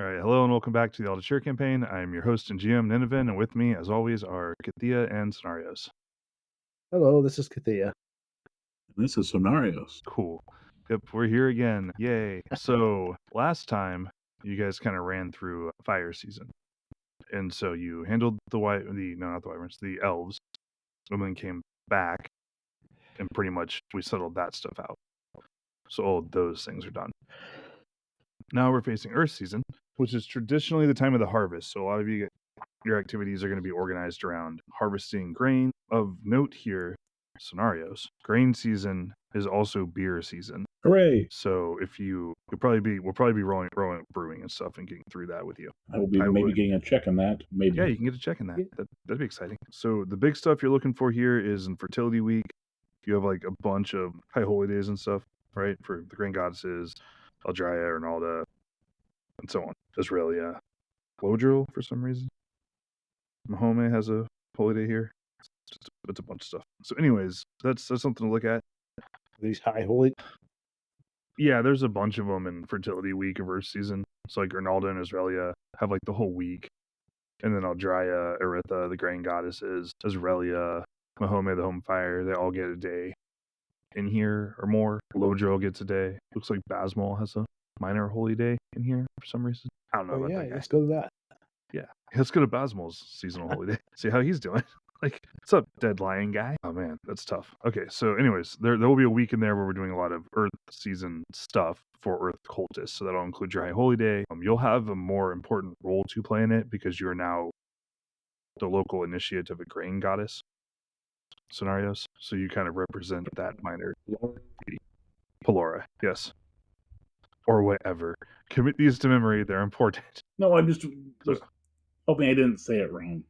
All right, hello and welcome back to the Altair campaign. I'm your host and GM, Nineveh, and with me, as always, are Kathea and Soinnarios. Hello, this is Kathea. This is Soinnarios. Cool. Yep, we're here again. Yay. So, last time, you guys kind of ran through fire season. And so you handled the elves, and then came back, and pretty much we settled that stuff out. So all of those things are done. Now we're facing Earth season, which is traditionally the time of the harvest. So a lot of your activities are going to be organized around harvesting grain. Of note here, Soinnarios, grain season is also beer season. Hooray! So we'll probably be rolling brewing and stuff and getting through that with you. I will be getting a check on that. Maybe. Yeah, you can get a check on that. That'd be exciting. So the big stuff you're looking for here is in Fertility Week. You have like a bunch of high holy days and stuff, right? For the grain goddesses, Eldria, Ronalda, and so on. Israelia, Lodril for some reason. Mahome has a holy day here. It's a bunch of stuff. So, anyways, that's something to look at. These high holy. Yeah, there's a bunch of them in Fertility Week of Earth season. So, like Ronalda and Israelia have like the whole week, and then Eldria, Eritha, the grain goddesses, Israelia, Mahome, the home fire, they all get a day in here or more. Lodril gets a day. Looks like Basmol has a minor holy day in here for some reason. I don't know about that guy. Let's go to that. Yeah, let's go to Basmol's seasonal holy day. See how he's doing. Like, what's up, dead lion guy? Oh man, that's tough. Okay, so anyways, there will be a week in there where we're doing a lot of Earth season stuff for Earth cultists. So that'll include your high holy day. You'll have a more important role to play in it because you're now the local initiate of a grain goddess. Soinnarios. So you kind of represent that minor Pelora, yes. Or whatever. Commit these to memory, they're important. No, I'm just hoping I didn't say it wrong.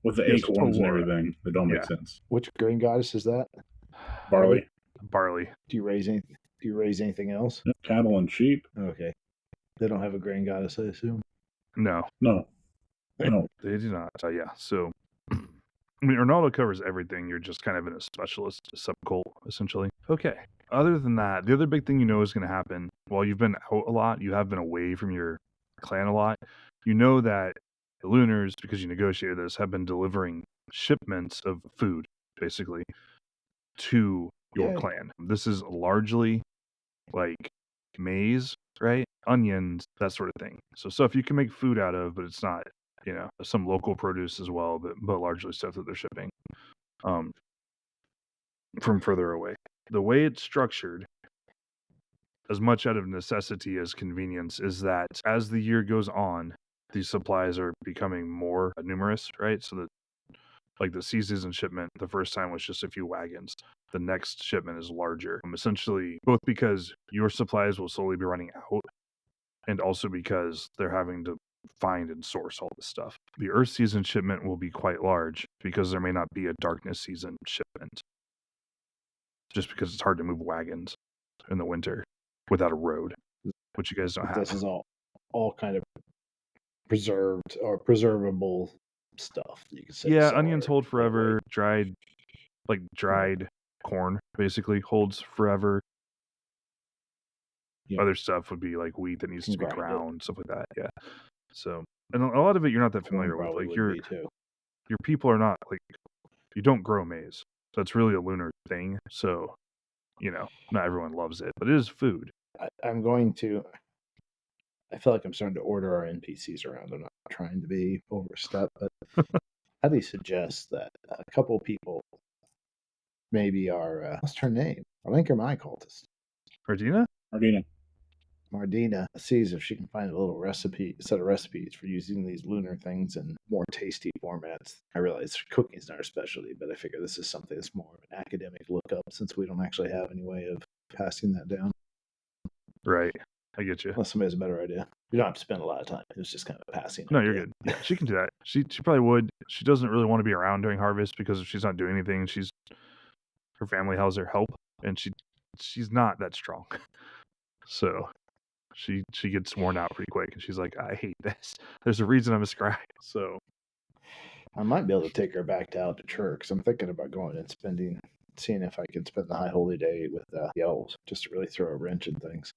With the acorns and everything, that don't make sense. Which grain goddess is that? Barley. Do you raise anything else? Cattle and sheep. Okay. They don't have a grain goddess, I assume. No. They do not. Yeah. So, I mean, Ronaldo covers everything. You're just kind of in a specialist subcult, essentially. Okay. Other than that, the other big thing you know is going to happen, while you've been out a lot, you have been away from your clan a lot. You know that the Lunars, because you negotiated this, have been delivering shipments of food, basically, to your clan. This is largely like maize, right? Onions, that sort of thing. So stuff you can make food out of, but it's not, some local produce as well, but largely stuff that they're shipping from further away. The way it's structured, as much out of necessity as convenience, is that as the year goes on, these supplies are becoming more numerous, right? So that, like the season shipment, the first time was just a few wagons. The next shipment is larger. Essentially, both because your supplies will slowly be running out, and also because they're having to find and source all this stuff. The Earth season shipment will be quite large because there may not be a darkness season shipment. Just because it's hard to move wagons in the winter without a road, which you guys don't have. This is all kind of preserved or preservable stuff. You could say. Yeah, onions hold forever. Dried corn basically holds forever. Yeah. Other stuff would be like wheat that needs to be ground, stuff like that. Yeah. So, and a lot of it you're not that familiar with. Like your people are not like, you don't grow maize. That's really a lunar thing. So, not everyone loves it, but it is food. I feel like I'm starting to order our NPCs around. I'm not trying to be overstep, but how do you suggest that a couple people maybe are, what's her name? I think her my cultist. Mardina sees if she can find a little set of recipes for using these lunar things in more tasty formats. I realize cooking is not our specialty, but I figure this is something that's more of an academic lookup since we don't actually have any way of passing that down. Right. I get you. Unless somebody has a better idea. You don't have to spend a lot of time. It was just kind of passing. No, you're good. Yeah, she can do that. She probably would. She doesn't really want to be around during harvest because if she's not doing anything, her family has her help, and she's not that strong. So she gets worn out pretty quick, and she's like, I hate this. There's a reason I'm a scribe. So I might be able to take her back to Altair because I'm thinking about going and seeing if I can spend the high holy day with the elves, just to really throw a wrench in things.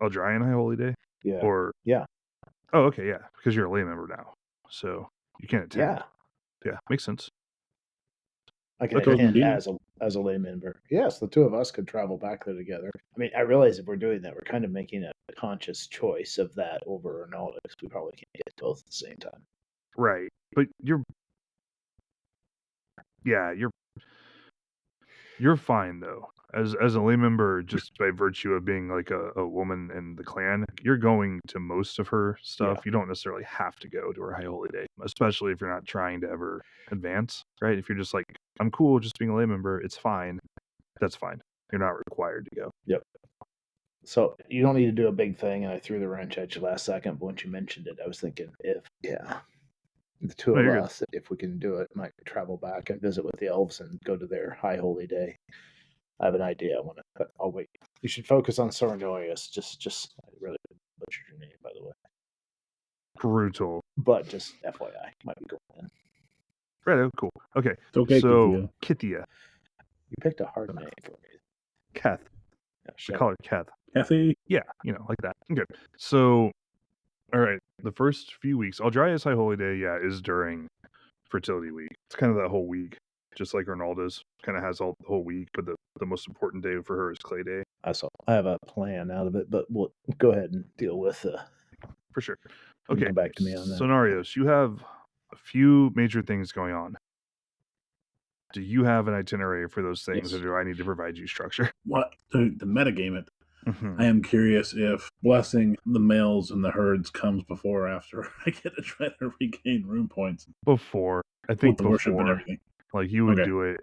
Eldria High Holy Day? Yeah. Or yeah. Oh, okay, yeah, because you're a lay member now, so you can't attend. Yeah, makes sense. I can Okay. attend as a lay member. Yes, the two of us could travel back there together. I mean, I realize if we're doing that, we're kind of making a conscious choice of that over Ronaldo's. We probably can't get both at the same time. Right, but you're fine though. As a lay member, just by virtue of being like a woman in the clan, you're going to most of her stuff. Yeah. You don't necessarily have to go to her high holy day, especially if you're not trying to ever advance, right? If you're just like, I'm cool just being a lay member, it's fine. That's fine. You're not required to go. Yep. So you don't need to do a big thing, and I threw the wrench at you last second, but once you mentioned it, I was thinking the two No, of you're good. us, if we can do it, might travel back and visit with the elves and go to their high holy day. I have an idea. I'll wait. You should focus on Soinnarios. Just I really butchered your name, by the way. Brutal. But just FYI, might be going in. Right, oh, cool. Okay. It's okay, So Kathea. You picked a hard name for me. Kath. Yeah, I call her Kath. Kathea. Yeah, like that. Okay. So, all right. The first few weeks, Aldria's High Holy Day, is during Fertility Week. It's kind of that whole week, just like Ronaldo's kind of has all the whole week, but the most important day for her is Clay Day. I have a plan out of it, but we'll go ahead and deal with For sure. Okay. Come back to me on that. Soinnarios, you have a few major things going on. Do you have an itinerary for those things, Yes. or do I need to provide you structure? What to metagame it? I am curious if blessing the males and the herds comes before or after I get to try to regain rune points. Before. I think with the worship and before. everything. Like you would Okay. do it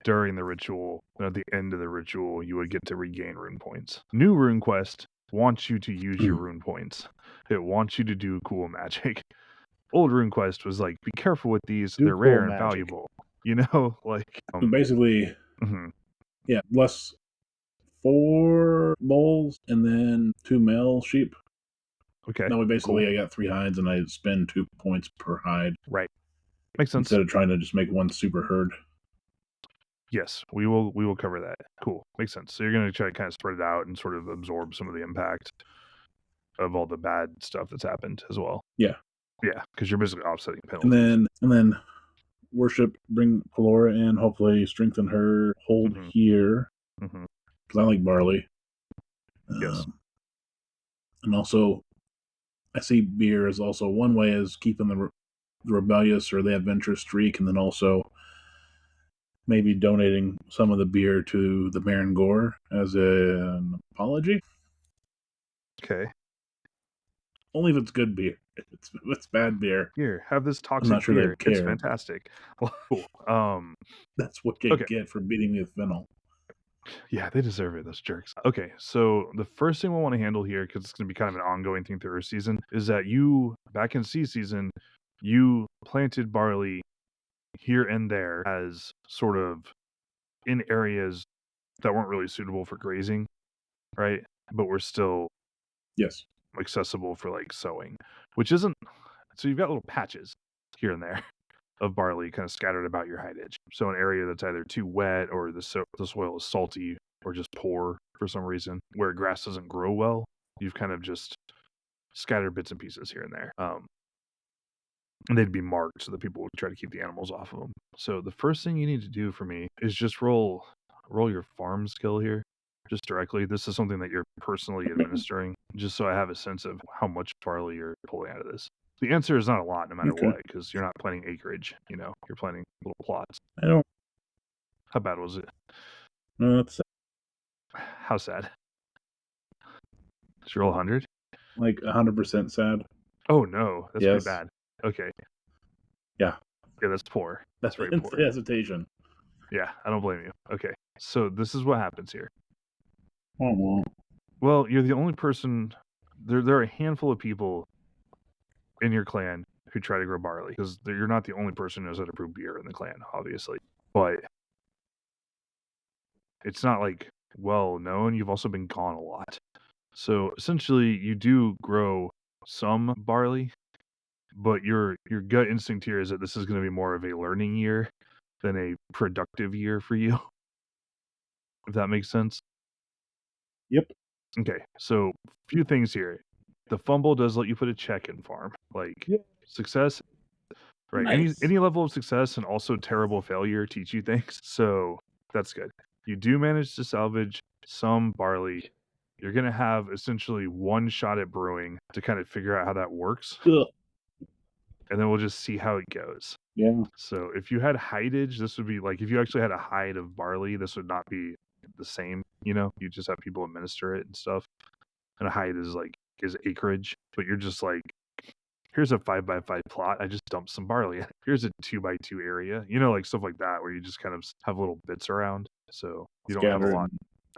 during the ritual, and at the end of the ritual, you would get to regain rune points. New rune quest wants you to use your rune points. It wants you to do cool magic. Old rune quest was like, be careful with these; Do they're cool rare and magic. valuable. Like So basically, mhm. bless 4 bulls and then 2 male sheep. Okay. That way, basically, cool. I got 3 hides and I spend 2 points per hide. Right. Makes sense. Instead of trying to just make one super herd. Yes, we will cover that. Cool. Makes sense. So you're going to try to kind of spread it out and sort of absorb some of the impact of all the bad stuff that's happened as well. Yeah. Yeah, because you're basically offsetting penalties. And then worship, bring Pelora in, hopefully strengthen her hold here. Because I like barley. Yes. And also, I see beer as also one way is keeping the rebellious or the adventurous streak, and then also maybe donating some of the beer to the Baron Gore as an apology. Okay. Only if it's good beer. If it's bad beer, here, have this toxic I'm not sure beer. they'd care. It's fantastic. That's what you get for beating me with fennel. Yeah, they deserve it, those jerks. Okay, so the first thing we'll want to handle here, because it's going to be kind of an ongoing thing through our season, is that you, back in sea season, you planted barley here and there as sort of in areas that weren't really suitable for grazing, right? But were still accessible for like sowing, which isn't. So you've got little patches here and there of barley kind of scattered about your hide edge. So an area that's either too wet or the soil is salty or just poor for some reason, where grass doesn't grow well, you've kind of just scattered bits and pieces here and there. And they'd be marked so that people would try to keep the animals off of them. So the first thing you need to do for me is just roll your farm skill here. Just directly. This is something that you're personally administering, just so I have a sense of how much barley you're pulling out of this. The answer is not a lot, no matter what, because you're not planting acreage. You're planting little plots. I don't. How bad was it? No, it's sad. How sad? Did you roll 100? Like 100% sad. Oh no, that's pretty bad. Okay. Yeah. Yeah, that's poor. That's very poor. Hesitation. Yeah, I don't blame you. Okay, so this is what happens here. Oh, well, you're the only person. There are a handful of people in your clan who try to grow barley, because you're not the only person who knows how to brew beer in the clan, obviously. But it's not like well known. You've also been gone a lot. So essentially you do grow some barley, but your gut instinct here is that this is going to be more of a learning year than a productive year for you. If that makes sense. Yep. Okay, so a few things here. The fumble does let you put a check in farm. Like Yeah. success, right? Nice. Any level of success and also terrible failure teach you things. So that's good. You do manage to salvage some barley. You're gonna have essentially one shot at brewing to kind of figure out how that works, Ugh. and then we'll just see how it goes. Yeah. So if you had hidage, this would be like if you actually had a hide of barley, this would not be the same. You know, you just have people administer it and stuff. And a hide is acreage, but you're just like, here's a 5x5 plot. I just dumped some barley. Here's a 2x2 area. You know, like stuff like that, where you just kind of have little bits around. So you don't have a lot.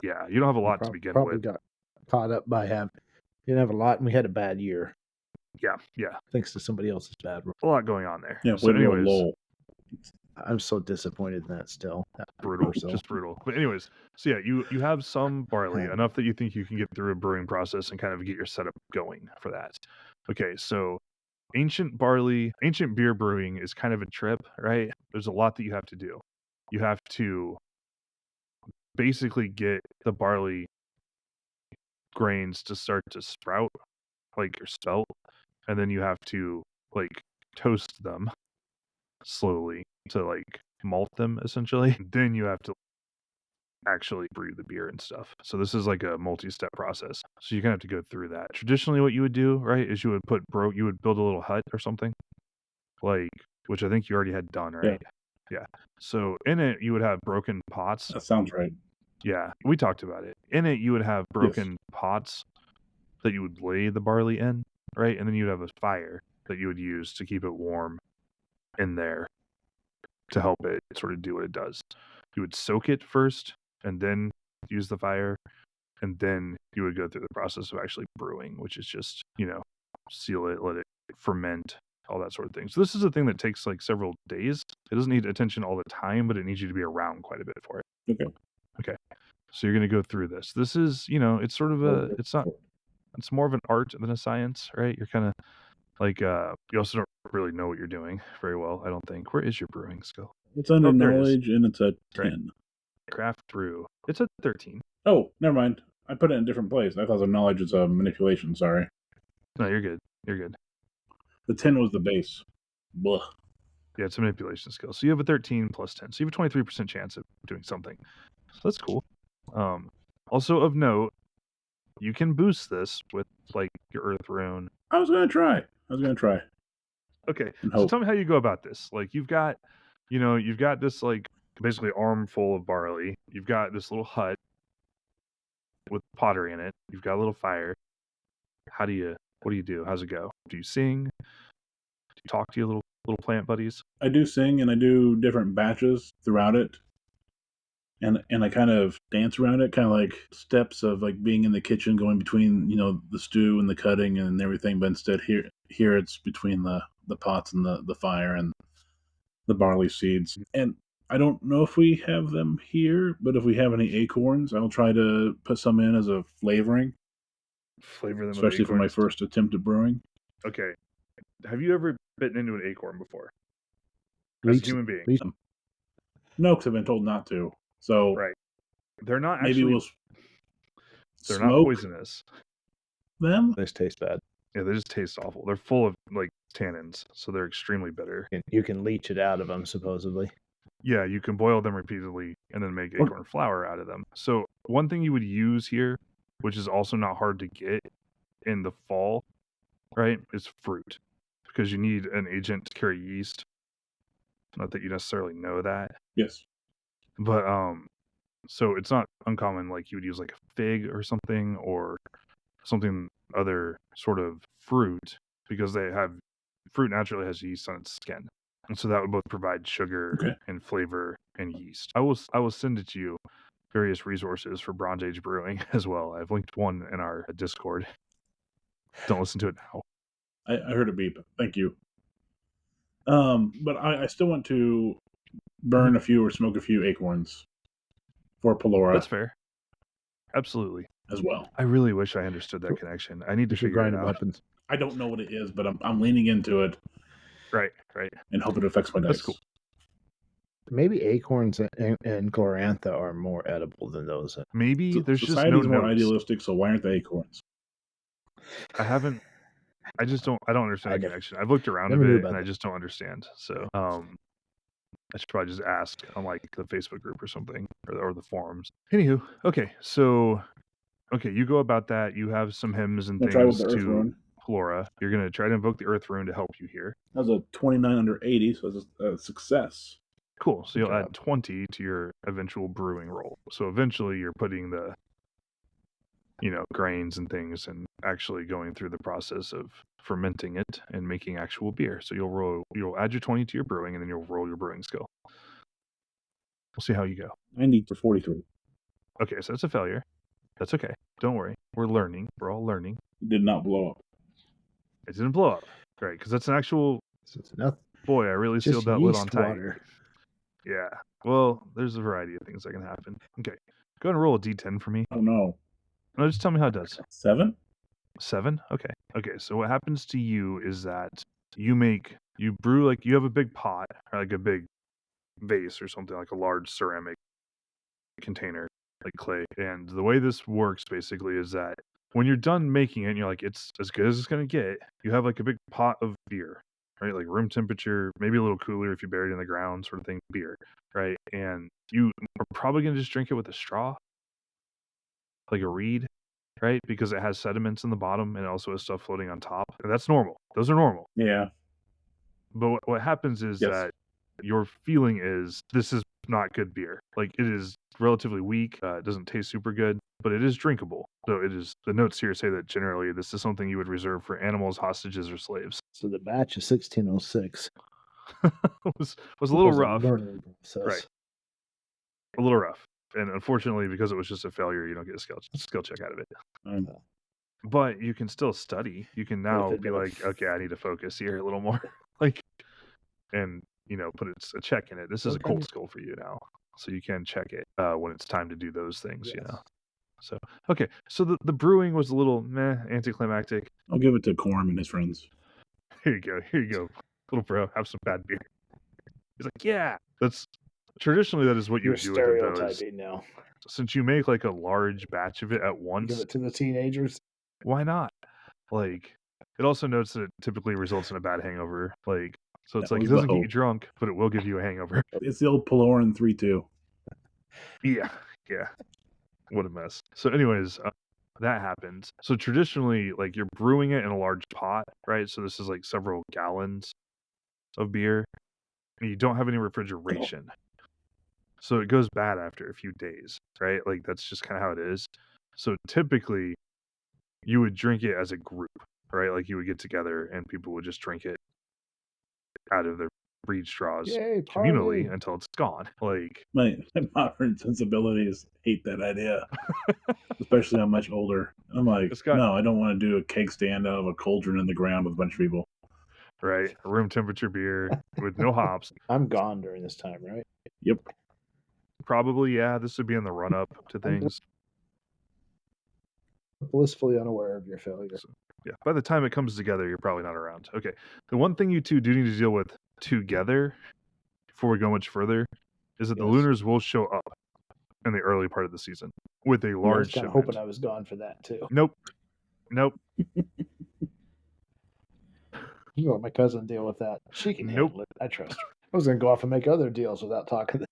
Yeah, you don't have a lot to begin probably with. got caught up by having didn't have a lot, and we had a bad year Yeah, thanks to somebody else's bad. a lot going on there. Yeah. So anyways, I'm so disappointed in that still. brutal, just brutal. But anyways, so yeah, you have some barley, Yeah. enough that you think you can get through a brewing process and kind of get your setup going for that. Okay, so ancient beer brewing is kind of a trip, right? There's a lot that you have to do. You have to basically get the barley grains to start to sprout, like or spelt, and then you have to like toast them slowly to like malt them essentially. Then you have to actually brew the beer and stuff. So this is like a multi-step process. So you're gonna have to go through that. Traditionally, what you would do, right, is you would build a little hut or something, like which I think you already had done, right? Yeah. So in it, you would have broken pots. That sounds right. Yeah, we talked about it. In it, you would have broken pots that you would lay the barley in, right? And then you'd have a fire that you would use to keep it warm in there to help it sort of do what it does. You would soak it first and then use the fire, and then you would go through the process of actually brewing, which is just, seal it, let it ferment, all that sort of thing. So this is a thing that takes like several days. It doesn't need attention all the time, but it needs you to be around quite a bit for it. Okay. So you're going to go through this. This is, it's sort of it's more of an art than a science, right? You're kind of like, you also don't really know what you're doing very well, I don't think. Where is your brewing skill? It's under there it is. knowledge, and it's a 10. Right. Craft brew. It's a 13. Oh, never mind. I put it in a different place. I thought the knowledge was a manipulation. Sorry. No, you're good. You're good. The 10 was the base. Blah. Yeah, it's a manipulation skill. So you have a 13 plus 10. So you have a 23% chance of doing something. So that's cool. Also of note, you can boost this with like your earth rune. I was gonna try. Okay. So tell me how you go about this. Like you've got this like basically armful of barley. You've got this little hut with pottery in it. You've got a little fire. What do you do? How's it go? Do you sing? Do you talk to your little plant buddies? I do sing, and I do different batches throughout it. And I kind of dance around it, kind of like steps of like being in the kitchen, going between, the stew and the cutting and everything. But instead here it's between the pots and the fire and the barley seeds. And I don't know if we have them here, but if we have any acorns, I'll try to put some in as a flavoring. Flavor them, especially for my first attempt at brewing. Okay. Have you ever bitten into an acorn before? As a human being? No, because I've been told not to. So right. They're not maybe actually. They're not poisonous. Them? They just taste bad. Yeah, they just taste awful. They're full of like tannins, so they're extremely bitter. You can leach it out of them, supposedly. Yeah, you can boil them repeatedly and then make acorn flour out of them. So one thing you would use here, which is also not hard to get in the fall, right, is fruit. Because you need an agent to carry yeast. Not that you necessarily know that. Yes. But so it's not uncommon like you would use like a fig or something, or something other sort of fruit, because fruit naturally has yeast on its skin. And so that would both provide sugar and flavor and yeast. I will send it to you various resources for Bronze Age brewing as well. I've linked one in our Discord. Don't listen to it now. I heard a beep. Thank you. But I still want to burn a few or smoke a few acorns for Pelora. That's fair. Absolutely. As well. I really wish I understood that connection. I need to figure it out. Weapons. I don't know what it is, but I'm leaning into it. Right. And hope it affects my dice. That's cool. Maybe acorns and glorantha are more edible than those. Maybe there's just society's no more notes. idealistic, so why aren't they acorns? I haven't. I just don't. I don't understand I the never- connection. I've looked around a never knew bit, about and I that. just don't understand. So, I should probably just ask on like the Facebook group or something, or the forums. Anywho, okay, so you go about that. You have some hymns and I'll try with things the Earth to Rune. Flora. You're gonna try to invoke the Earth Rune to help you here. That was a 29 under 80, so it's a success. Cool. So Good you'll job. add 20 to your eventual brewing roll. So eventually you're putting the, grains and things and actually going through the process of fermenting it and making actual beer. So you'll add your 20 to your brewing, and then you'll roll your brewing skill. We'll see how you go. 90 to 43. Okay, so that's a failure. That's okay. Don't worry. We're learning. We're all learning. It did not blow up. It didn't blow up. Right, because that's an actual... So it's nothing. Boy, I really Just sealed that lid on yeast tight. water. Yeah. Well, there's a variety of things that can happen. Okay. Go ahead and roll a d10 for me. Oh no. No, just tell me how it does. 7? 7? Okay. Okay, so what happens to you is that you brew, like, you have a big pot, or like a big vase or something, like a large ceramic container, like clay. And the way this works basically is that when you're done making it and you're like, it's as good as it's going to get, you have like a big pot of beer, right? Like room temperature, maybe a little cooler if you bury it in the ground, sort of thing, beer, right? And you are probably going to just drink it with a straw, like a reed, right? Because it has sediments in the bottom and it also has stuff floating on top. And that's normal. Those are normal. Yeah. But what happens is Yes. that your feeling is this is not good beer. Like, it is relatively weak. It doesn't taste super good, but it is drinkable. So it is. The notes here say that generally this is something you would reserve for animals, hostages, or slaves. So the batch of 1606 was a little was rough, a learning process. right? A little rough, and unfortunately, because it was just a failure, you don't get a skill check out of it. But you can still study. You can now be like, okay, I need to focus here a little more, like, and put a check in it. This is a cold skill for you now, so you can check it when it's time to do those things. Yes. So okay, so the brewing was a little anticlimactic. I'll give it to Corm and his friends. Here you go, little bro, have some bad beer. He's like, yeah, that's traditionally that is what you You're would do with it, though, stereotyping now. since you make like a large batch of it at once. Give it to the teenagers. Why not? Like, it also notes that it typically results in a bad hangover. Like, so it's That like it was the doesn't get you hope. drunk, but it will give you a hangover. It's the old Peloran 3-2. Yeah. What a mess. So anyways, that happens. So traditionally, like, you're brewing it in a large pot, right? So this is like several gallons of beer, and you don't have any refrigeration. So it goes bad after a few days, right? Like, that's just kind of how it is. So typically, you would drink it as a group, right? Like, you would get together and people would just drink it out of their reed straws Yay, communally party. until it's gone. Like, My modern sensibilities hate that idea, especially I'm much older. I'm like, no, I don't want to do a keg stand out of a cauldron in the ground with a bunch of people. Right, room temperature beer with no hops. I'm gone during this time, right? Yep. Probably, yeah. This would be in the run up to things. Blissfully unaware of your failure. So, yeah, by the time it comes together, you're probably not around. Okay, the one thing you two do need to deal with together before we go much further is that the Lunars will show up in the early part of the season with a large shipment. I was kind of hoping I was gone for that too. Nope. You let my cousin deal with that. She can handle it. I trust her. I was going to go off and make other deals without talking to them.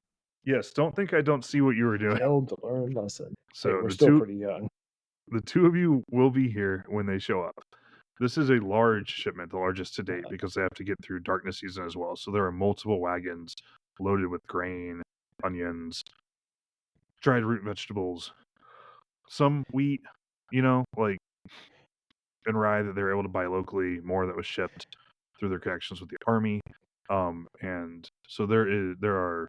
Yes, don't think I don't see what you were doing. Failed to learn lesson. So we're still pretty young. The two of you will be here when they show up. This is a large shipment, the largest to date, because they have to get through darkness season as well. So there are multiple wagons loaded with grain, onions, dried root vegetables, some wheat, like, and rye that they're able to buy locally, more that was shipped through their connections with the army. And so there are,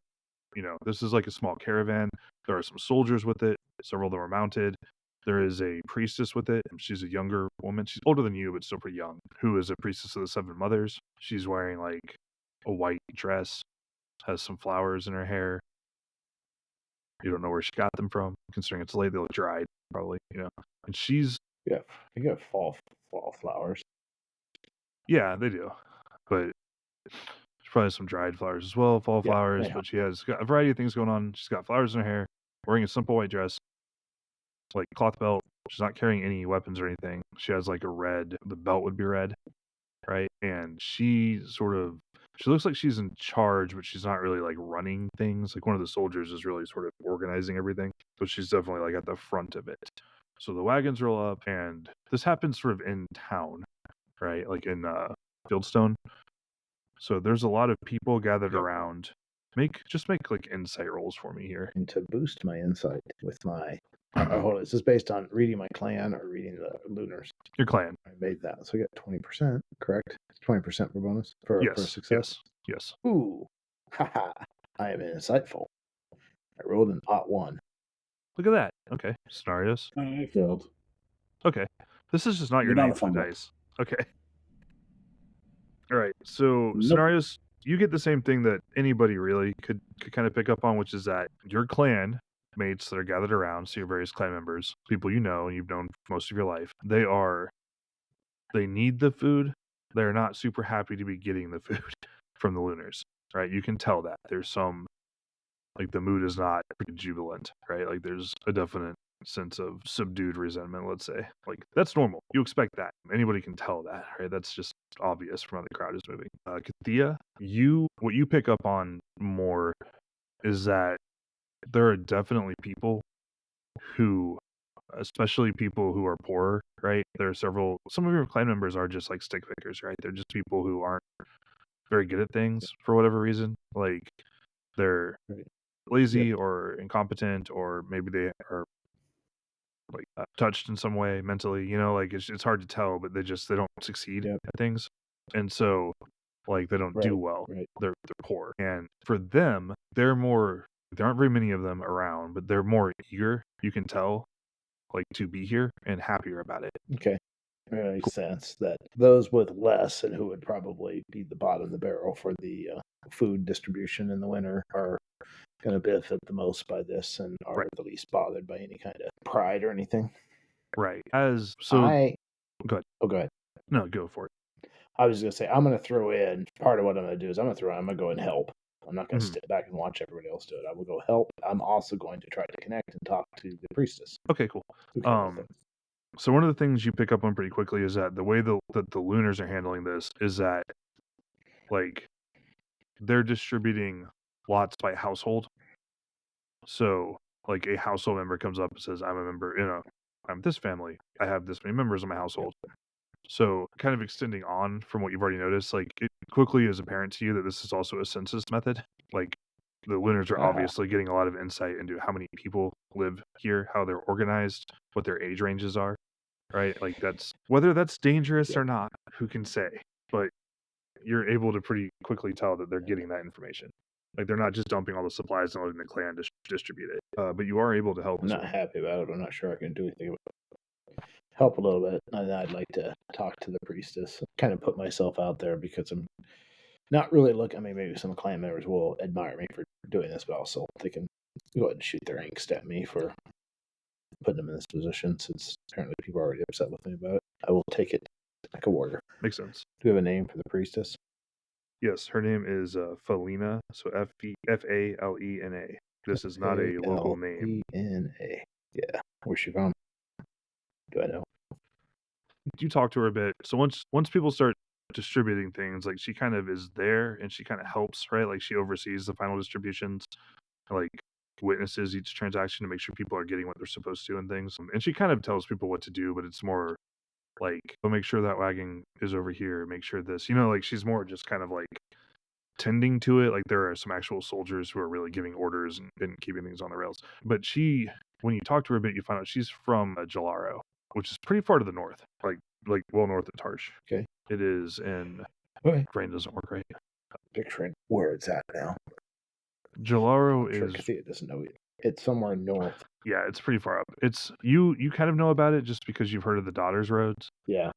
this is like a small caravan. There are some soldiers with it. Several of them are mounted. There is a priestess with it. She's a younger woman. She's older than you, but still pretty young, who is a priestess of the Seven Mothers. She's wearing like a white dress, has some flowers in her hair. You don't know where she got them from, considering it's late. They look dried, probably, And she's... Yeah, you got fall flowers. Yeah, they do. But there's probably some dried flowers as well, fall flowers. But she has got a variety of things going on. She's got flowers in her hair, wearing a simple white dress, like cloth belt, She's not carrying any weapons or anything. She has like the belt would be red, right? And she looks like she's in charge, but she's not really like running things. Like one of the soldiers is really sort of organizing everything, but she's definitely like at the front of it. So the wagons roll up, and this happens sort of in town, right? Like in Fieldstone. So there's a lot of people gathered around. Make like insight rolls for me here. And to boost my insight with my hold on, is this based on reading my clan or reading the Lunars? Your clan. I made that, so I got 20%. Correct? 20% for bonus for success. Yes. Ooh, haha! I am insightful. I rolled an +1. Look at that. Okay, Soinnarios. I failed. Okay, this is just not your Not name a for the fumble. dice. Okay. All right. So Nope. Soinnarios, you get the same thing that anybody really could kind of pick up on, which is that your clan mates that are gathered around, so your various clan members, people you know and you've known most of your life, they need the food. They're not super happy to be getting the food from the Lunars, right? You can tell that there's some, like, the mood is not jubilant, right? Like there's a definite sense of subdued resentment, let's say. Like that's normal. You expect that. Anybody can tell that, right? That's just obvious from how the crowd is moving. Kathea, what you pick up on more is that there are definitely people who, especially people who are poorer, right? There are some of your clan members are just like stick figures, right? They're just people who aren't very good at things for whatever reason. Like they're lazy or incompetent, or maybe they are like touched in some way mentally, like it's hard to tell, but they don't succeed at things. And so like they don't do well. They're poor. And for them, there aren't very many of them around, but they're more eager, you can tell, like to be here and happier about it. Okay. It makes sense that those with less and who would probably be the bottom of the barrel for the food distribution in the winter are going to benefit the most by this and are the least bothered by any kind of pride or anything. Right. Go ahead. Oh, go ahead. No, go for it. I was going to say, I'm going to throw in part of what I'm going to do is I'm going to go and help. I'm not going to sit back and watch everybody else do it. I will go help. I'm also going to try to connect and talk to the priestess. Okay, cool. So one of the things you pick up on pretty quickly is that the way that the Lunars are handling this is that, like, they're distributing lots by household. So, like, a household member comes up and says, I'm a member, I'm this family. I have this many members in my household. So, kind of extending on from what you've already noticed, like, it quickly is apparent to you that this is also a census method. Like, the Lunars are obviously getting a lot of insight into how many people live here, how they're organized, what their age ranges are, right? Like whether that's dangerous or not, who can say? But you're able to pretty quickly tell that they're getting that information. Like they're not just dumping all the supplies and letting the clan distribute it. But you are able to help. I'm not happy about it. I'm not sure I can do anything about it. Help a little bit. I'd like to talk to the priestess, kind of put myself out there because I'm not really looking. I mean, maybe some clan members will admire me for doing this, but also they can go ahead and shoot their angst at me for putting them in this position since apparently people are already upset with me about it. I will take it like a warrior. Makes sense. Do you have a name for the priestess? Yes, her name is Falena, so Falena. This is not a local name. Falena. Yeah. Where's she from? Do I know? You talk to her a bit. So once people start distributing things, like she kind of is there and she kind of helps, right? Like she oversees the final distributions, like witnesses each transaction to make sure people are getting what they're supposed to and things. And she kind of tells people what to do, but it's more like, oh, make sure that wagon is over here, make sure this, like she's more just kind of like tending to it. Like there are some actual soldiers who are really giving orders and keeping things on the rails. But when you talk to her a bit, you find out she's from Gelaro, which is pretty far to the north, like well north of Tarsh. Okay. It is in. Brain doesn't work right. Picturing where it's at now. Gelaro is. Kathea doesn't know it. It's somewhere north. Yeah, it's pretty far up. It's you kind of know about it just because you've heard of the Daughters Roads. Yeah.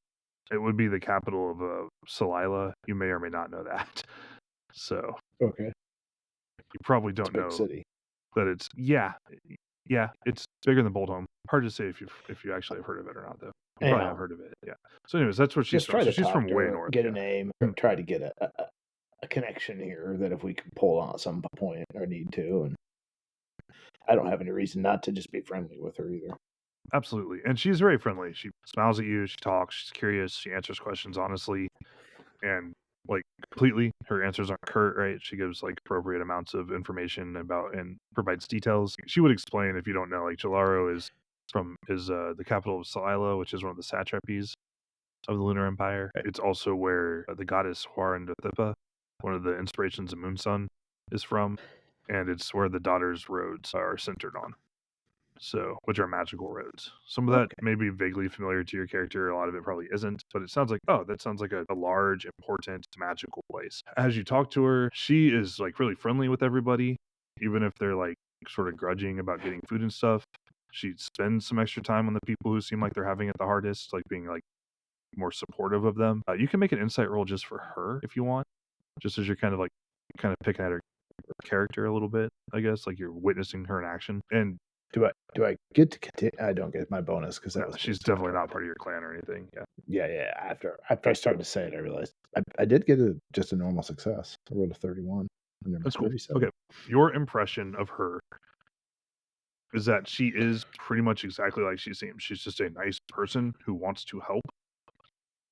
It would be the capital of Salila. You may or may not know that. So. Okay. You probably don't know city. that it's it's bigger than Boldhome. Hard to say if you actually have heard of it or not, though. You probably have heard of it. Yeah. So anyways, that's what she's from. So she's from way north. Get a name. Try to get a connection here that if we can pull on at some point or need to, and I don't have any reason not to just be friendly with her either. Absolutely. And she's very friendly. She smiles at you, she talks, she's curious, she answers questions honestly, and like completely. Her answers aren't curt, right? She gives like appropriate amounts of information about and provides details. She would explain if you don't know, like Jalaro is the capital of Scylla, which is one of the satrapies of the Lunar Empire. Right. It's also where the goddess Huarendothipa, one of the inspirations of Moonsun, is from, and it's where the daughter's roads are centered on. So, which are magical roads. Some of that may be vaguely familiar to your character. A lot of it probably isn't, but it sounds like, oh, that sounds like a large, important, magical place. As you talk to her, she is like really friendly with everybody, even if they're like sort of grudging about getting food and stuff. She spends some extra time on the people who seem like they're having it the hardest, like being like more supportive of them. You can make an insight roll just for her if you want, just as you're kind of picking at her character a little bit, I guess, like you're witnessing her in action. And do I get to continue? I don't get my bonus because she's definitely not part of your clan or anything. Yeah. After I started to say it, I realized I did get just a normal success. I rolled a 31. That's cool. Okay, your impression of her is that she is pretty much exactly like she seems. She's just a nice person who wants to help,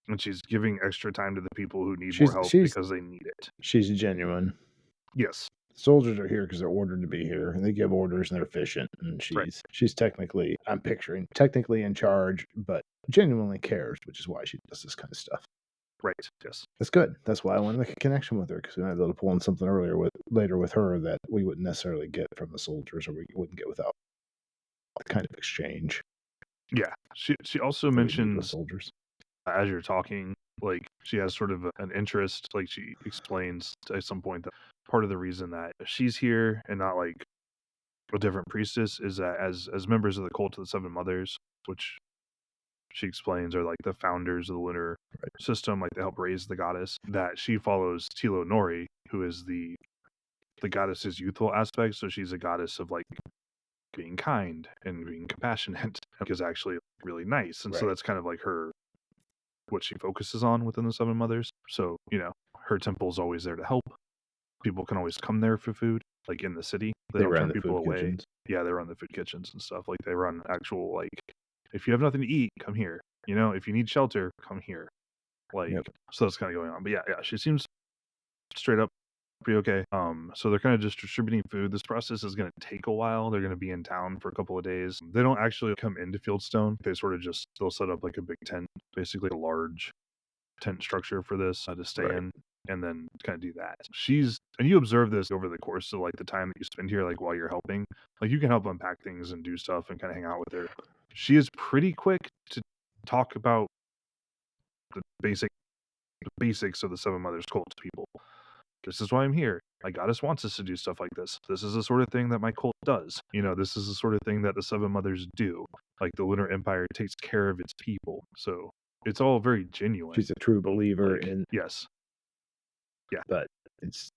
and she's giving extra time to the people who need more help because they need it. She's genuine. Yes. Soldiers are here because they're ordered to be here, and they give orders, and they're efficient. And she's technically, I'm picturing, technically in charge, but genuinely cares, which is why she does this kind of stuff. Right. Yes. That's good. That's why I want to make a connection with her, because we might be able to pull in something later with her that we wouldn't necessarily get from the soldiers, or we wouldn't get without that kind of exchange. Yeah. She also mentions soldiers as you're talking. Like she has sort of an interest. Like she explains at some point that part of the reason that she's here and not like a different priestess is that as members of the cult of the Seven Mothers, which she explains are like the founders of the lunar system, like they help raise the goddess, that she follows Tilo Nori, who is the goddess's youthful aspect. So she's a goddess of like being kind and being compassionate, is actually really nice. And so that's kind of like what she focuses on within the Seven Mothers. So, her temple's always there to help. People can always come there for food, like in the city. They don't turn people away. Kitchens. Yeah, they run the food kitchens and stuff. Like they run actual, like, if you have nothing to eat, come here. If you need shelter, come here. Like, so that's kind of going on. But yeah, she seems straight up pretty okay. So they're kind of just distributing food. This process is going to take a while. They're going to be in town for a couple of days. They don't actually come into Fieldstone. They sort of they'll set up like a big tent, basically a large tent structure for this to stay in, and then kind of do that. And you observe this over the course of like the time that you spend here, like while you're helping. Like you can help unpack things and do stuff and kind of hang out with her. She is pretty quick to talk about the basics of the Seven Mothers cult to people. This is why I'm here. My goddess wants us to do stuff like this. This is the sort of thing that my cult does. This is the sort of thing that the Seven Mothers do. Like the Lunar Empire takes care of its people. So it's all very genuine. She's a true believer in. Yes. Yeah. But it's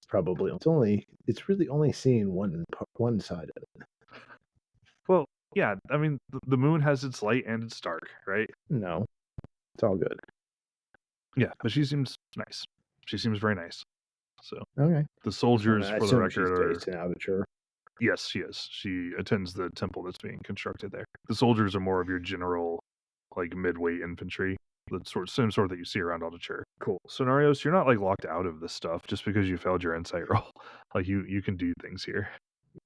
really only seeing one side of it. Well, yeah. I mean, the moon has its light and its dark, right? No, it's all good. Yeah, but she seems nice. She seems very nice. So the soldiers, for the record, are based in Outer. Yes, she is. She attends the temple that's being constructed there. The soldiers are more of your general, like midweight infantry, the same sort that you see around Altature. Cool. Soinnarios, you're not like locked out of this stuff just because you failed your insight roll. Like you can do things here.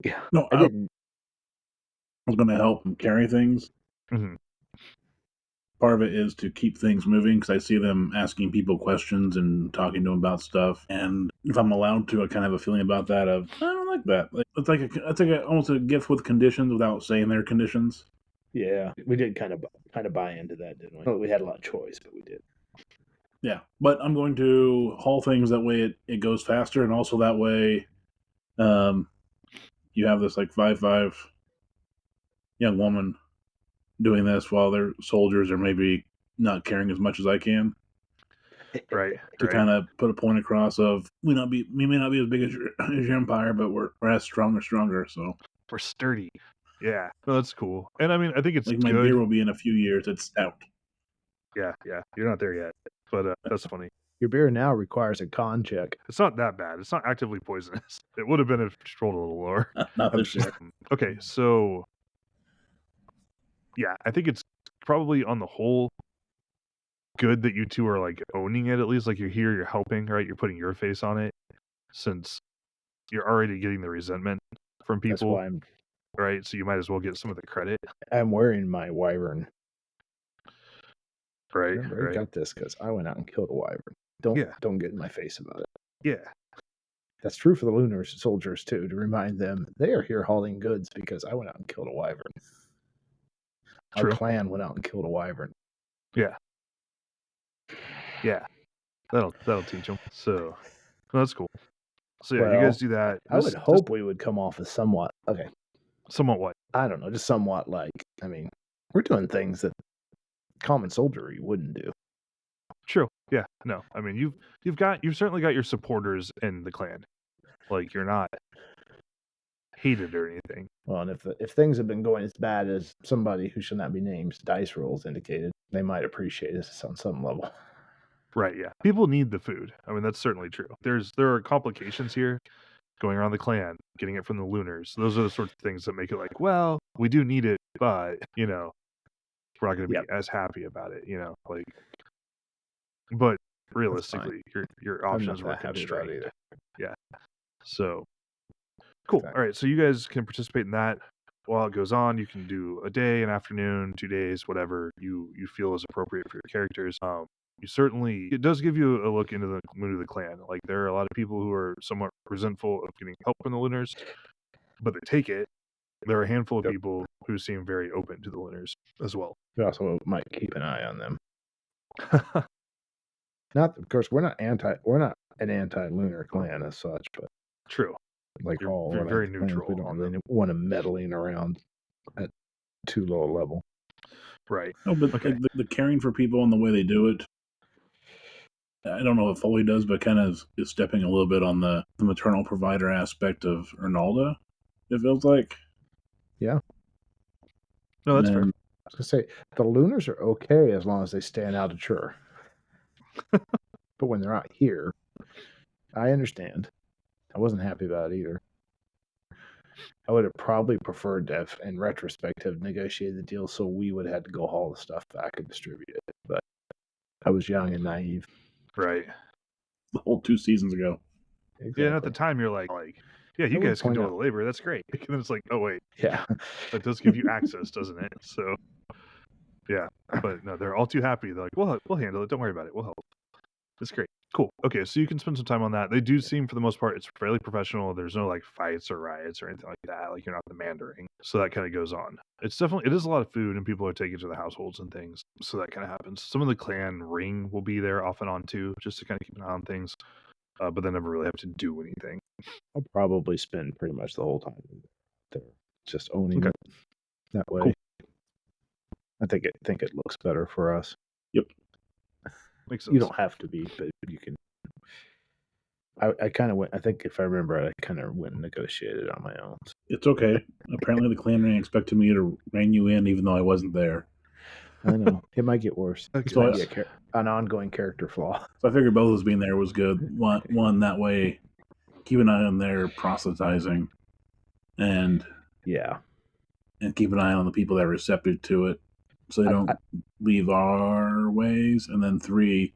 Yeah. No, I didn't. I was going to help them carry things. Mm-hmm. Part of it is to keep things moving because I see them asking people questions and talking to them about stuff. And if I'm allowed to, I kind of have a feeling about that of, I don't like that. It's like almost a gift with conditions without saying their conditions. Yeah, we did kind of buy into that, didn't we? Well, we had a lot of choice, but we did. Yeah, but I'm going to haul things that way it goes faster, and also that way you have this like 5'5" young woman doing this while their soldiers are maybe not caring as much as I can. Right. To kind of put a point across of we may not be as big as your empire, but we're as strong or stronger. So we're sturdy. Yeah. No, that's cool. And I mean, I think it's like my beer will be in a few years. It's stout. Yeah. You're not there yet, but that's funny. Your beer now requires a con check. It's not that bad. It's not actively poisonous. It would have been if it rolled a little lower. Not this year. Okay, so yeah, I think it's probably on the whole good that you two are like owning it at least. Like you're here, you're helping, right? You're putting your face on it since you're already getting the resentment from That's people, why right? So you might as well get some of the credit, I'm wearing my wyvern. right? Remember, I Right? got this because I went out and killed a wyvern. Yeah, Don't get in my face about it. yeah, That's true for the Lunar soldiers too, to remind them they are here hauling goods because I went out and killed a wyvern. Our true. clan went out and killed a wyvern. Yeah, yeah. That'll teach them. So that's cool. So yeah, you guys Well, do that. I would This hope we would come off as somewhat okay. somewhat what? I don't know, just somewhat like. I mean, we're doing things that common soldiery wouldn't do. True. Yeah. No. I mean, you've certainly got your supporters in the clan. Like you're not hated or anything. Well, and if things have been going as bad as somebody who should not be named dice rolls indicated, they might appreciate us on some level. Right. Yeah. People need the food. I mean, that's certainly true. There are complications here going around the clan, getting it from the Lunars. Those are the sorts of things that make it like, well, we do need it, but we're not going to be Yep. as happy about it. Like, but fine. realistically, your I'm options not were that happy about it constrained. either. Yeah. So cool. Okay. All right. So you guys can participate in that. While it goes on, you can do a day, an afternoon, 2 days, whatever you feel is appropriate for your characters. It does give you a look into the mood of the clan. Like there are a lot of people who are somewhat resentful of getting help from the Lunars, but they take it. There are a handful of Yep. people who seem very open to the Lunars as well. We also might keep an eye on them. Not, of course, we're not an anti-lunar clan as such, but True. like You're all very clans, neutral we don't on really them. want them meddling around at too low a level. Right. Oh, but Okay. the caring for people and the way they do it, I don't know if fully does, but kind of is stepping a little bit on the maternal provider aspect of Ronaldo, it feels like. Yeah. No, that's fair. I was gonna say the Lunars are okay as long as they stand out of chur. But when they're out here, I understand. I wasn't happy about it either. I would have probably preferred to have, in retrospect, have negotiated the deal so we would have had to go haul the stuff back and distribute it. But I was young and naive. Right. The whole 2 seasons ago. Exactly. Yeah, and at the time you're like, yeah, you I would guys can point do all out- the labor. That's great. And then it's like, oh wait, Yeah. that does give you access, doesn't it? So, yeah. But no, they're all too happy. They're like, we'll handle it. Don't worry about it. We'll help. It's great. Cool. Okay, so you can spend some time on that. They do seem, for the most part, it's fairly professional. There's no like fights or riots or anything like that. Like you're not the Mandarin. So that kind of goes on. It is a lot of food, and people are taking to the households and things. So that kind of happens. Some of the clan ring will be there off and on too, just to kind of keep an eye on things. But they never really have to do anything. I'll probably spend pretty much the whole time there, just owning Okay. it that way. Cool. I think it looks better for us. Yep. Makes sense. You don't have to be, but you can. I kind of went. I think if I remember, I kind of went and negotiated on my own. It's okay. Apparently, the clan ring expected me to rein you in, even though I wasn't there. I know it might get worse. It So might be an ongoing character flaw. So I figured both of us being there was good. One that way, keep an eye on their proselytizing, and Yeah, keep an eye on the people that are receptive to it, so they don't leave our ways. And then 3,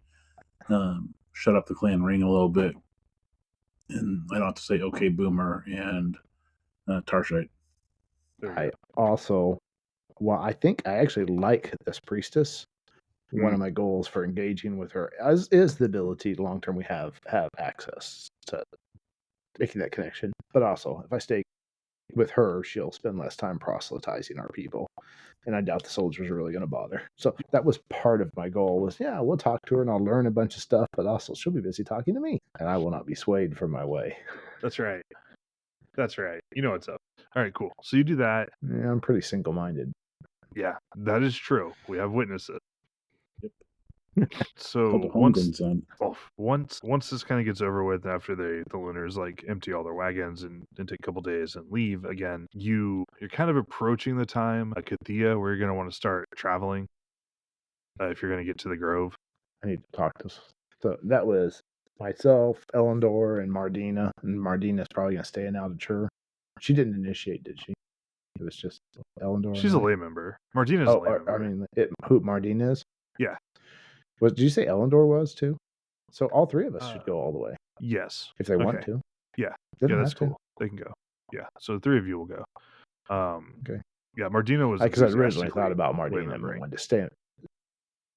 shut up the clan ring a little bit, and I don't have to say okay, Boomer and Tarshite. I also, well, I think I actually like this priestess. One of my goals for engaging with her is the ability long term we have access to making that connection. But also, if I stay with her, she'll spend less time proselytizing our people, and I doubt the soldiers are really going to bother. So that was part of my goal. Was we'll talk to her and I'll learn a bunch of stuff, but also she'll be busy talking to me, and I will not be swayed from my way. That's right. That's right. You know what's up. All right, cool. So you do that. Yeah, I'm pretty single-minded. Yeah, that is true. We have witnesses. Yep. So once this kind of gets over with, after the Lunars like empty all their wagons and take a couple days and leave again, you're kind of approaching the time Kathea where you're going to want to start traveling if you're going to get to the Grove. I need to talk to. So that was myself, Elendor, and Mardina. And Mardina's probably going to stay in Aldature. She didn't initiate, did she? It was just Elendor. She's a and I. lay member. Martina's a lay member. I mean, who Martinez? Yeah. Did you say Elendor was too? So all three of us should go all the way. Yes. If they want to. Yeah. They Yeah, don't that's have to. cool. They can go. Yeah. So the three of you will go. Okay. Yeah, Martina was Because I originally thought about Martina and remembering. wanted to stay.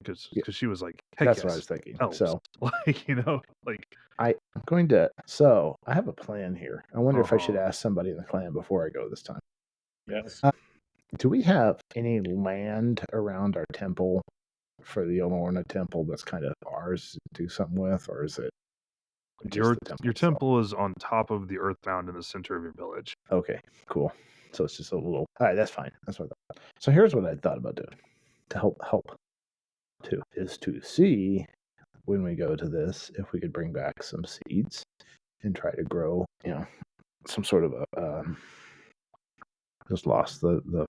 Because she was like, heck That's yes, what I was thinking. elves. So like, you know, like I'm going to. So I have a plan here. I wonder if I should Uh-huh. ask somebody in the clan before I go this time. Yes. Do we have any land around our temple for the Olorna temple that's kind of ours to do something with, or is it just your the temple your itself? temple is on top of the earth mound in the center of your village. Okay, cool. So it's just a little. All right, that's fine. That's what I thought. So here's what I thought about doing to help is to see when we go to this if we could bring back some seeds and try to grow, some sort of a. Just lost the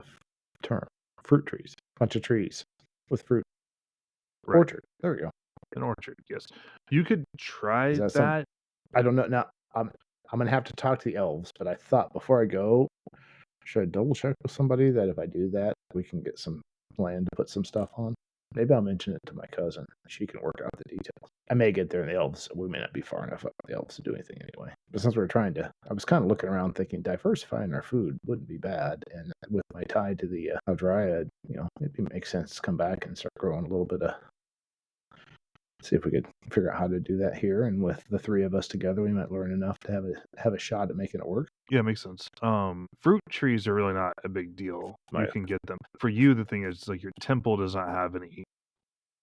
term. Fruit trees, bunch of trees with fruit. Right. Orchard. There we go. An orchard, yes. You could try Is that that. I don't know. Now I'm gonna have to talk to the elves, but I thought before I go, should I double check with somebody that if I do that, we can get some land to put some stuff on? Maybe I'll mention it to my cousin. She can work out the details. I may get there in the elves. We may not be far enough up the elves to do anything anyway. But since we're trying to, I was kind of looking around thinking diversifying our food wouldn't be bad. And with my tie to the Dryad, maybe it makes sense to come back and start growing a little bit of. See if we could figure out how to do that here. And with the three of us together, we might learn enough to have a shot at making it work. Yeah, it makes sense. Fruit trees are really not a big deal. You Right. can get them. For you, the thing is, like, your temple does not have any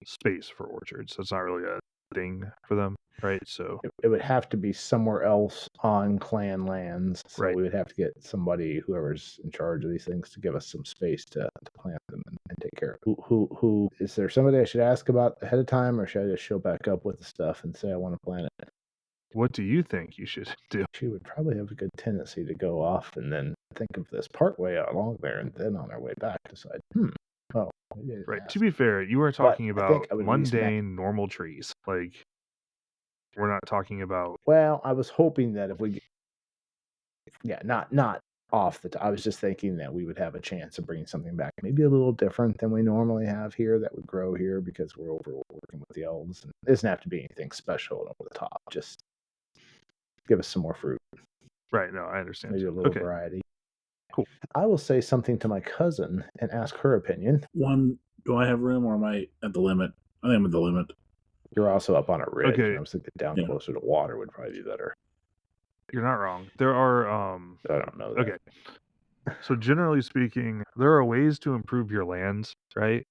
space for orchards. So it's not really a thing for them, right? So It would have to be somewhere else on clan lands. So Right. we would have to get somebody, whoever's in charge of these things, to give us some space to plant them and take care of it. Who is there somebody I should ask about ahead of time, or should I just show back up with the stuff and say I want to plant it? what do you think you should do? She would probably have a good tendency to go off and then think of this part way along there, and then on our way back decide, oh, maybe I didn't Right. ask. To be fair, you are talking I about think I would at least mundane, normal trees. Like, we're not talking about. Well, I was hoping that if we, not off the top. I was just thinking that we would have a chance of bringing something back, maybe a little different than we normally have here that would grow here because we're working with the elves. And it doesn't have to be anything special over the top. Just give us some more fruit. Right. No, I understand. Maybe a little Okay. variety. Cool. I will say something to my cousin and ask her opinion. One, do I have room or am I at the limit? I think I'm at the limit. You're also up on a ridge. Okay. And I was thinking down Yeah. closer to water would probably be better. You're not wrong. There are. I don't know that. Okay. So generally speaking, there are ways to improve your lands, right?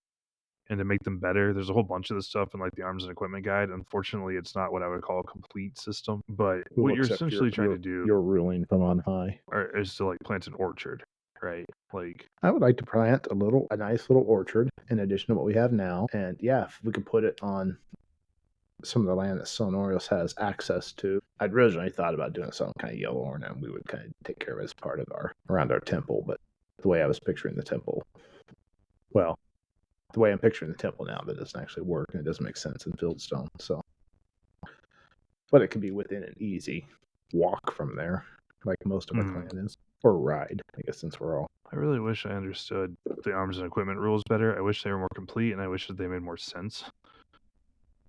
And to make them better. There's a whole bunch of this stuff in like the arms and equipment guide. Unfortunately, it's not what I would call a complete system. But what you're Except essentially trying to do You're ruling from on high. is to like plant an orchard, right? Like, I would like to plant a nice little orchard in addition to what we have now. And yeah, if we could put it on some of the land that Soinnarios has access to. I'd originally thought about doing some kind of yellow ornament, and we would kind of take care of it as part of around our temple. But the way I was picturing the temple, well, the way I'm picturing the temple now, that doesn't actually work, and it doesn't make sense in Fieldstone. So, but it could be within an easy walk from there, like most of our clan is, or ride. I guess since we're all. I really wish I understood the arms and equipment rules better. I wish they were more complete, and I wish that they made more sense.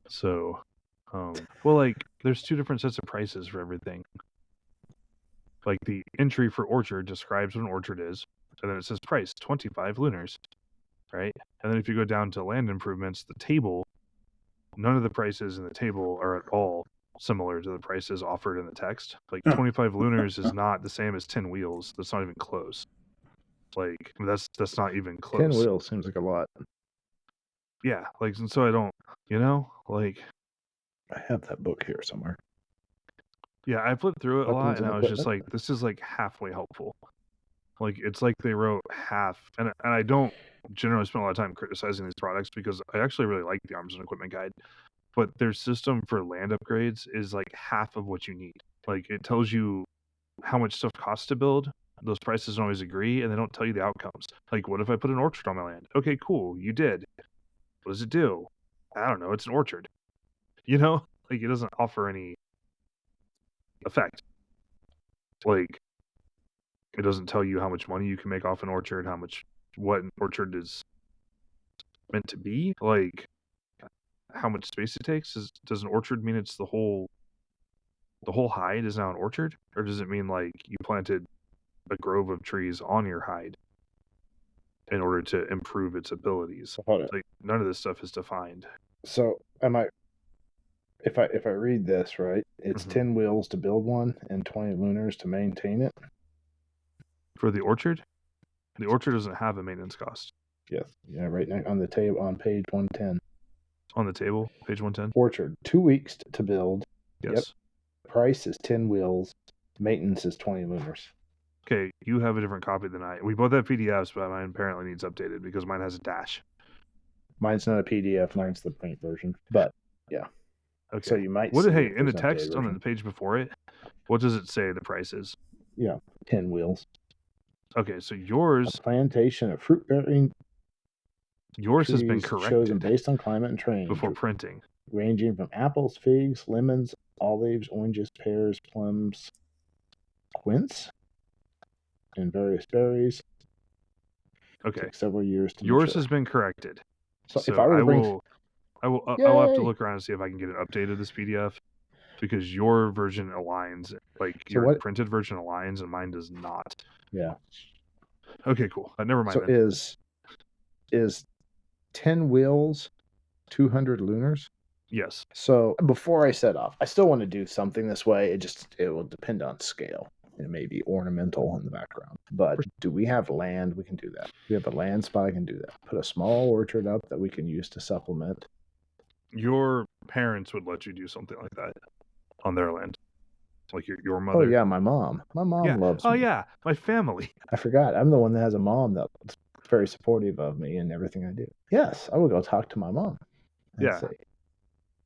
So, well, like, there's two different sets of prices for everything. Like, the entry for orchard describes what an orchard is, and then it says price, 25 lunars, right? And then if you go down to land improvements, the table, none of the prices in the table are at all similar to the prices offered in the text. Like, 25 lunars is not the same as 10 wheels. That's not even close. Like, that's not even close. 10 wheels seems like a lot. Yeah, like, and so I don't, like. I have that book here somewhere. Yeah, I flipped through it a lot, Weapons and and I was just equipment? like, this is like halfway helpful. Like, it's like they wrote half, and I don't generally spend a lot of time criticizing these products because I actually really like the arms and equipment guide, but their system for land upgrades is like half of what you need. Like, it tells you how much stuff costs to build. Those prices don't always agree, and they don't tell you the outcomes. Like, what if I put an orchard on my land? Okay, cool, you did. What does it do? I don't know. It's an orchard. Like, it doesn't offer any effect. Like, It doesn't tell you how much money you can make off an orchard, what an orchard is meant to be, like how much space it takes. Does an orchard mean it's the whole hide is now an orchard, or does it mean like you planted a grove of trees on your hide in order to improve its abilities? Hold on. Like none of this stuff is defined. So if I read this right, it's 10 wheels to build one and 20 lunars to maintain it. For the orchard doesn't have a maintenance cost. Yes. Yeah, right now on the table on page 110. On the table, page 110. Orchard, 2 weeks to build. Yes. Yep. Price is 10 wheels. Maintenance is 20 lunars. Okay, you have a different copy than I. We both have PDFs, but mine apparently needs updated because mine has a dash. Mine's not a PDF. Mine's the print version. But yeah. Okay. So you might. Hey, in the text on the page before it, what does it say the price is? Yeah, 10 wheels. Okay, so yours. A plantation of fruit bearing. Yours has been corrected. Chosen based on climate and terrain. Before printing. Ranging from apples, figs, lemons, olives, oranges, pears, plums, quince, and various berries. Okay. Takes several years to Yours mature. has been corrected. So if I were to bring... I'll have to look around and see if I can get it updated, this PDF, because your version aligns, your printed version aligns, and mine does not. Yeah. Okay, cool. Never mind. So then. is 10 wheels 200 lunars? Yes. So before I set off, I still want to do something this way. It will depend on scale. It may be ornamental in the background. But do we have land? We can do that. We have a land spot. I can do that. Put a small orchard up that we can use to supplement. Your parents would let you do something like that on their land. Like your mother. Oh, yeah, my mom. My mom loves me. Oh, yeah, my family. I forgot. I'm the one that has a mom that's very supportive of me and everything I do. Yes, I would go talk to my mom and say,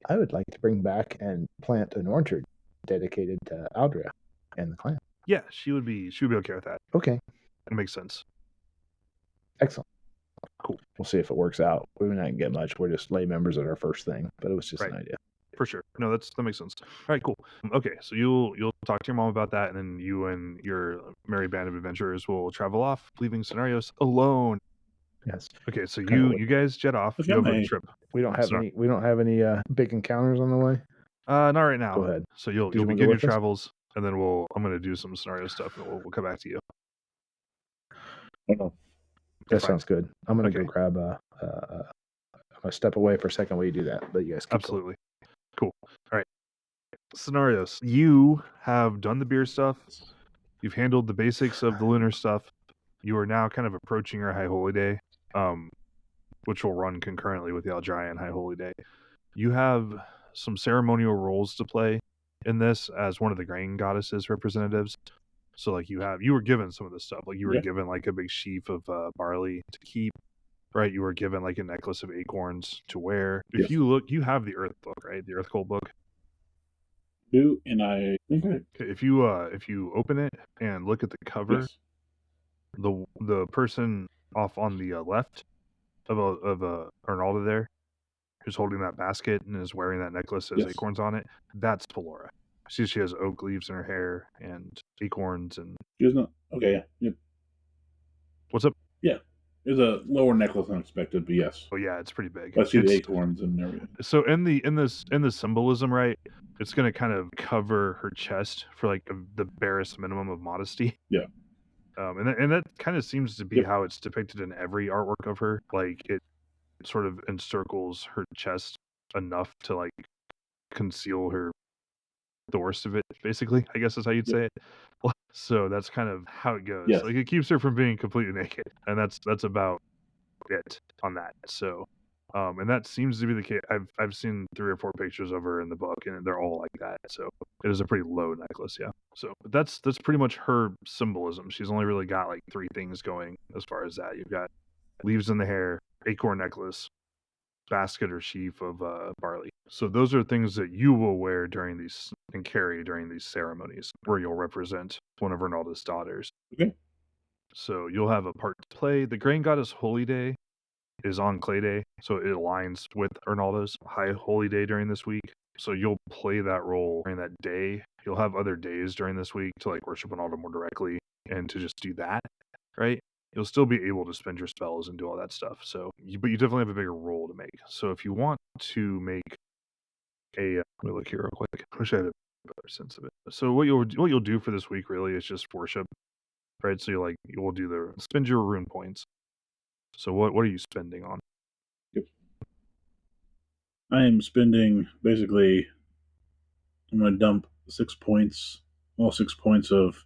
I would like to bring back and plant an orchard dedicated to Aldria and the clan. Yeah, she would be okay with that. Okay. It makes sense. Excellent. Cool. We'll see if it works out. We may not get much. We're just lay members at our first thing, but it was just an idea. For sure. No, that makes sense. All right, cool. Okay, so you'll talk to your mom about that, and then you and your merry band of adventurers will travel off, leaving Soinnarios alone. Yes. Okay, so you guys jet off. You have a trip. We don't have any big encounters on the way. Not right now. Go ahead. So you'll begin your travels, and then I'm going to do some scenario stuff, and we'll come back to you. That sounds good. I'm going to go grab I'm going to step away for a second while you do that, but you guys keep Absolutely. Cool. All right. Soinnarios, you have done the beer stuff. You've handled the basics of the lunar stuff. You are now kind of approaching your High Holy Day, which will run concurrently with the Aldrian High Holy Day. You have some ceremonial roles to play in this as one of the grain goddesses representatives. So you were given some of this stuff. Like you were given like a big sheaf of barley to keep, right? You were given like a necklace of acorns to wear. If you look, you have the Earth book, right? The Earth Cult book. And I think if you open it and look at the cover, the person off on the left of Arnaldo there, who's holding that basket and is wearing that necklace that has acorns on it, that's Pelora. She has oak leaves in her hair and acorns and. She does not. Okay. Yep. What's up? Yeah. There's a lower necklace than expected, but yes. Oh yeah, it's pretty big. I see the acorns and everything. So in the symbolism, right? It's going to kind of cover her chest for like the barest minimum of modesty. Yeah. And that kind of seems to be how it's depicted in every artwork of her. Like it sort of encircles her chest enough to like conceal the worst of it, basically. I guess is how you'd say it. So that's kind of how it goes. Yes. Like it keeps her from being completely naked, and that's about it on that. So, and that seems to be the case. I've seen 3 or 4 pictures of her in the book, and they're all like that. So it is a pretty low necklace, yeah. So but that's pretty much her symbolism. She's only really got like 3 things going as far as that. You've got leaves in the hair, acorn necklace, basket or sheaf of barley. So those are things that you will wear during these and carry during these ceremonies, where you'll represent one of Arnaldo's daughters. Okay. So you'll have a part to play. The Grain Goddess Holy Day is on Clay Day, so it aligns with Arnaldo's High Holy Day during this week. So you'll play that role during that day. You'll have other days during this week to like worship Arnaldo more directly. and to just do that, right? You'll still be able to spend your spells and do all that stuff. So, but you definitely have a bigger roll to make. So if you want to make let me look here real quick. I wish I had a better sense of it. So what you'll do for this week really is just worship, right? So you'll do spend your rune points. So what are you spending on? I am spending basically. I'm going to dump 6 points, 6 points of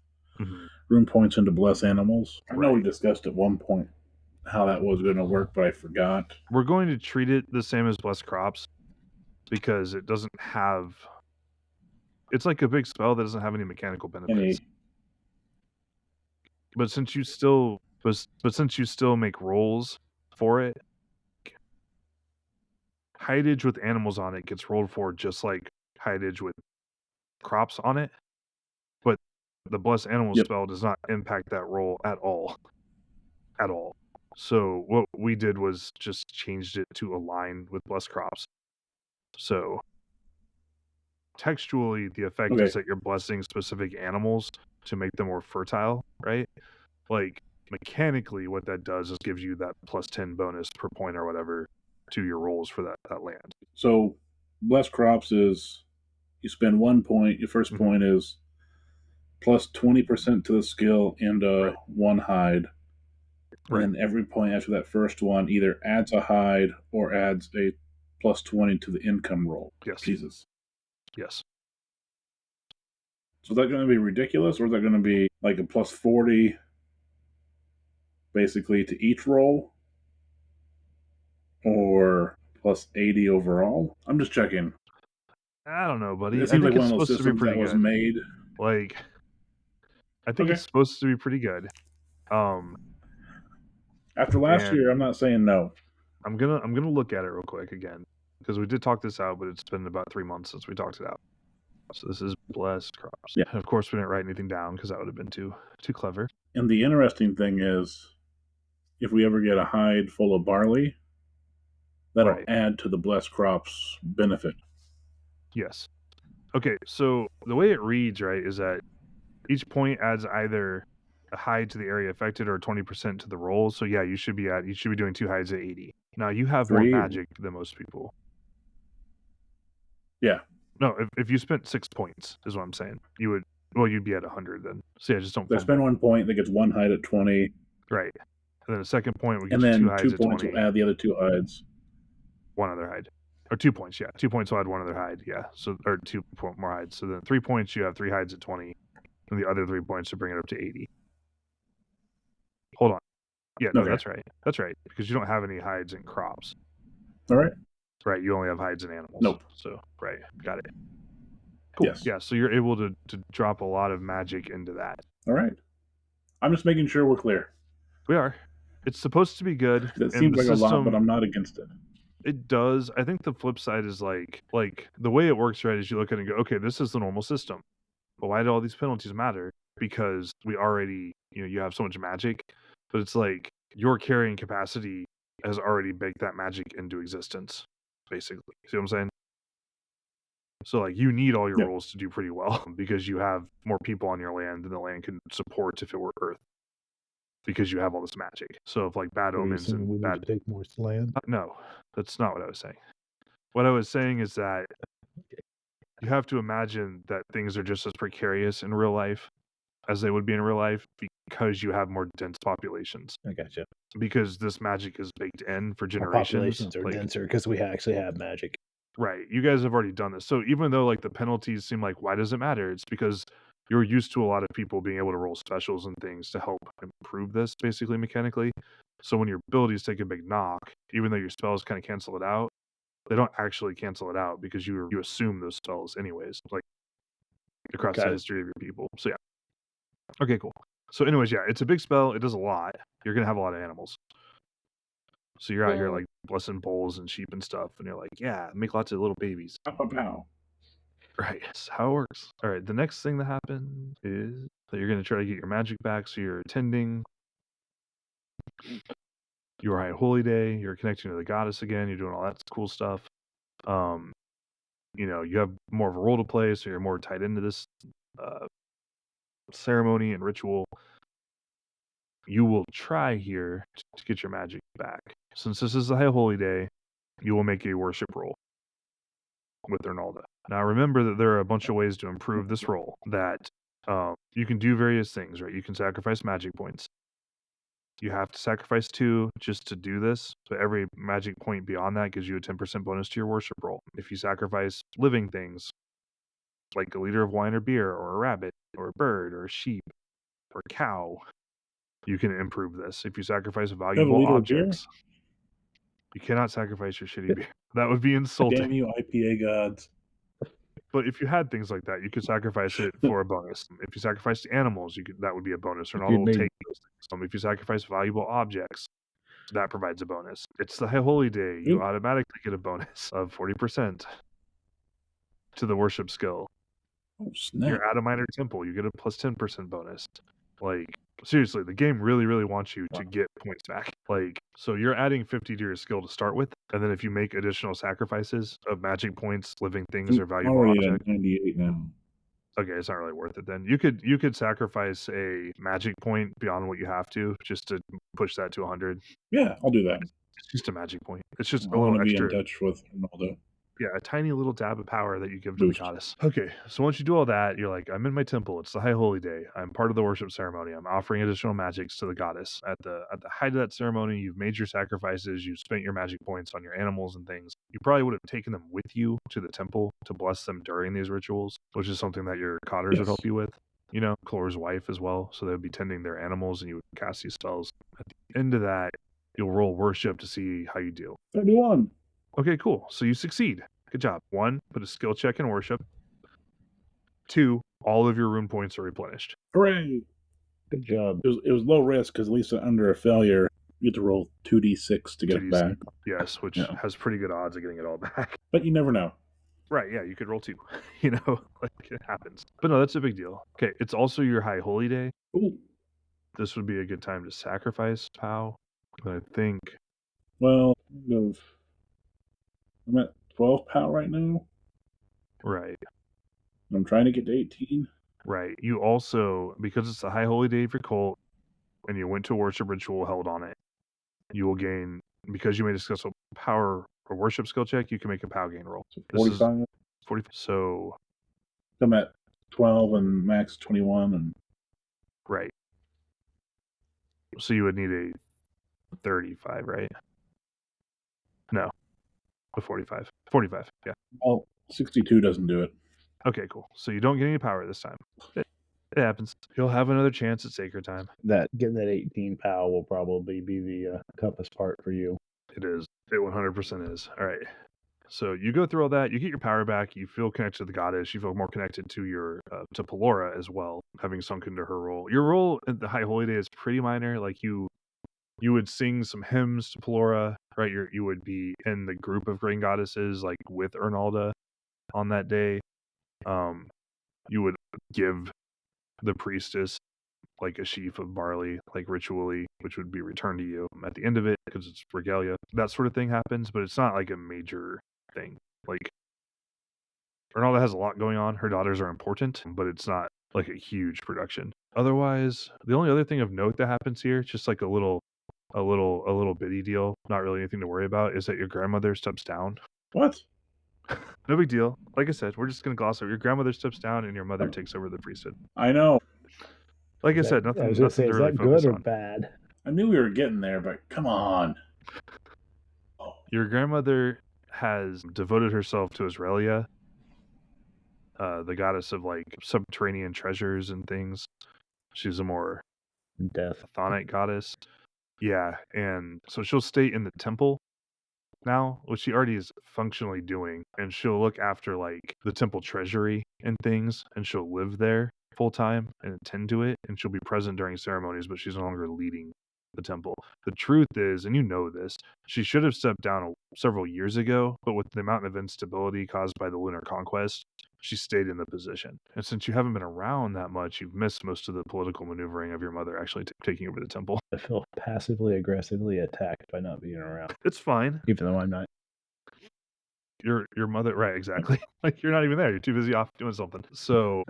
rune points into bless animals. I know we discussed at one point how that was going to work, but I forgot. We're going to treat it the same as bless crops because it doesn't have. It's like a big spell that doesn't have any mechanical benefits. But since you still make rolls for it, hidage with animals on it gets rolled for just like hidage with crops on it. But the bless animal spell does not impact that roll at all. At all. So what we did was just changed it to align with bless crops. So textually, the effect is that you're blessing specific animals to make them more fertile, right? Like mechanically, what that does is gives you that plus 10 bonus per point or whatever to your rolls for that land. So blessed crops is you spend 1 point. Your first point is plus 20% to the skill and 1 hide. And then every point after that first one either adds a hide or adds a plus 20 to the income roll. Yes. Jesus. Yes. So is that going to be ridiculous, or is that going to be like a plus 40 basically to each roll? Or plus 80 overall? I'm just checking. I don't know, buddy. It seems like it's one of those supposed to be systems pretty that was good. made. Like, I think it's supposed to be pretty good. After last year, I'm not saying no. I'm gonna look at it real quick again because we did talk this out, but it's been about 3 months since we talked it out. So this is blessed crops. Yeah. And of course, we didn't write anything down because that would have been too clever. And the interesting thing is, if we ever get a hide full of barley, that'll add to the blessed crops benefit. Yes. Okay, so the way it reads, right, is that each point adds either a hide to the area affected or 20% to the roll. So yeah, you should be doing 2 hides at 80. Now you have more magic than most people. Yeah. No, if you spent 6 points, is what I'm saying. You'd be at 100 then. So yeah, just don't. They spend 1 point, that gets 1 hide at 20. Right. And then a second point would get you 2 hides at 20. 2 points will add the other 2 hides. 1 other hide. Or 2 points, yeah. 2 points will add 1 other hide, yeah. So, or 2 more hides. So then 3 points, you have 3 hides at 20. And the other 3 points to bring it up to 80. Hold on. Yeah, no, that's right. That's right. Because you don't have any hides in crops. All right. Right, you only have hides in animals. Nope. So, right, got it. Cool. Yes. Yeah, so you're able to drop a lot of magic into that. All right. I'm just making sure we're clear. We are. It's supposed to be good. It seems like a lot, but I'm not against it. It does. I think the flip side is like the way it works, right, is you look at it and go, okay, this is the normal system. But why do all these penalties matter? Because we already, you have so much magic, but it's like your carrying capacity has already baked that magic into existence, basically. See what I'm saying? So like you need all your rolls to do pretty well because you have more people on your land than the land can support if it were Earth. Because you have all this magic. So if like bad omens and we need to take more land. No, that's not what I was saying. What I was saying is that you have to imagine that things are just as precarious in real life as they would be in real life because you have more dense populations. I gotcha. Because this magic is baked in for generations. Populations are denser because we actually have magic. Right. You guys have already done this. So even though like the penalties seem like, why does it matter? It's because you're used to a lot of people being able to roll specials and things to help improve this basically mechanically. So when your abilities take a big knock, even though your spells kind of cancel it out, they don't actually cancel it out because you assume those spells anyways, like across the history of your people. So yeah. Okay, cool. So anyways, yeah, it's a big spell. It does a lot. You're going to have a lot of animals. So you're out here like blessing bulls and sheep and stuff. And you're like, yeah, make lots of little babies. Pow. Right. That's how it works. All right. The next thing that happens is that you're going to try to get your magic back. So you're attending your High Holy Day. You're connecting to the goddess again. You're doing all that cool stuff. You have more of a role to play. So you're more tied into this ceremony and ritual. you will try here to get your magic back. Since this is the High Holy Day, you will make a worship roll with Ernalda. Now remember that there are a bunch of ways to improve this roll. That you can do various things, right? You can sacrifice magic points. You have to sacrifice 2 just to do this, but every magic point beyond that gives you a 10% bonus to your worship roll. If you sacrifice living things, like a liter of wine or beer, or a rabbit, or a bird, or a sheep, or a cow, you can improve this. If you sacrifice valuable liter of beer? objects, you cannot sacrifice your shitty beer. That would be insulting. Damn you, IPA gods. But if you had things like that, you could sacrifice it for a bonus. If you sacrificed animals, that would be a bonus. Ronaldo will take those things. If you sacrifice valuable objects, that provides a bonus. It's the High Holy Day. You automatically get a bonus of 40% to the worship skill. Oh, snap. You're at a minor temple, you get a plus 10% bonus. Like, seriously, the game really, really wants you to get points back. Like, so you're adding 50 to your skill to start with, and then if you make additional sacrifices of magic points, living things, or valuable already objects. At 98 now. Okay, it's not really worth it then. You could sacrifice a magic point beyond what you have to, just to push that to 100. Yeah, I'll do that. It's just a magic point. It's just I a little want to extra. be in touch with Ronaldo. Yeah, a tiny little dab of power that you give to the goddess. Okay, so once you do all that, you're like, I'm in my temple. It's the High Holy Day. I'm part of the worship ceremony. I'm offering additional magics to the goddess. At the height of that ceremony, you've made your sacrifices. You've spent your magic points on your animals and things. You probably would have taken them with you to the temple to bless them during these rituals, which is something that your cotters would help you with. You know, Chlor's wife as well. So they would be tending their animals, and you would cast these spells. At the end of that, you'll roll worship to see how you do. 31. Okay, cool. So you succeed. Good job. 1, put a skill check in worship. 2, all of your rune points are replenished. Hooray! Good job. It was low risk because at least under a failure, you get to roll 2d6 to get it back. Yes, which has pretty good odds of getting it all back. But you never know. Right, yeah, you could roll 2. You know, like it happens. But no, that's a big deal. Okay, it's also your High Holy Day. Ooh. This would be a good time to sacrifice POW. But I think... Well, I'm at 12 POW right now. Right. I'm trying to get to 18. Right. You also, because it's the High Holy Day of your cult, and you went to a worship ritual held on it, you will gain, because you made a successful power or worship skill check, you can make a POW gain roll. So 45. 40. So I'm at 12 and max 21. And right. So you would need a 35, right? No. A 45. 45, yeah. Oh, 62 doesn't do it. Okay, cool. So you don't get any power this time. It happens. You'll have another chance at Sacred Time. Getting that 18 POW will probably be the toughest part for you. It is. It 100% is. All right. So you go through all that. You get your power back. You feel connected to the goddess. You feel more connected to your to Pelora as well, having sunk into her role. Your role at the High Holy Day is pretty minor. Like you would sing some hymns to Pelora, right? You would be in the group of grain goddesses, like with Ernalda on that day. You would give the priestess like a sheaf of barley, like ritually, which would be returned to you at the end of it because it's regalia. That sort of thing happens, but it's not like a major thing. Like Ernalda has a lot going on. Her daughters are important, but it's not like a huge production. Otherwise, the only other thing of note that happens here, just like a little bitty deal, not really anything to worry about, is that your grandmother steps down. What? No big deal. Like I said, we're just gonna gloss over. Your grandmother steps down, and your mother takes over the priesthood. I know. Like I said, nothing. I was gonna say, is really that good or on. bad? I knew we were getting there, but come on. Your grandmother has devoted herself to Israelia, the goddess of like subterranean treasures and things. She's a more chthonic goddess. Yeah, and so she'll stay in the temple now, which she already is functionally doing, and she'll look after like the temple treasury and things, and she'll live there full time and attend to it, and she'll be present during ceremonies, but she's no longer leading the temple. The truth is, and you know this, she should have stepped down several years ago, but with the amount of instability caused by the lunar conquest, she stayed in the position. And since you haven't been around that much, you've missed most of the political maneuvering of your mother actually taking over the temple. I feel passively aggressively attacked by not being around. It's fine. Even though I'm not. your mother, right? Exactly. Like you're not even there. You're too busy off doing something. So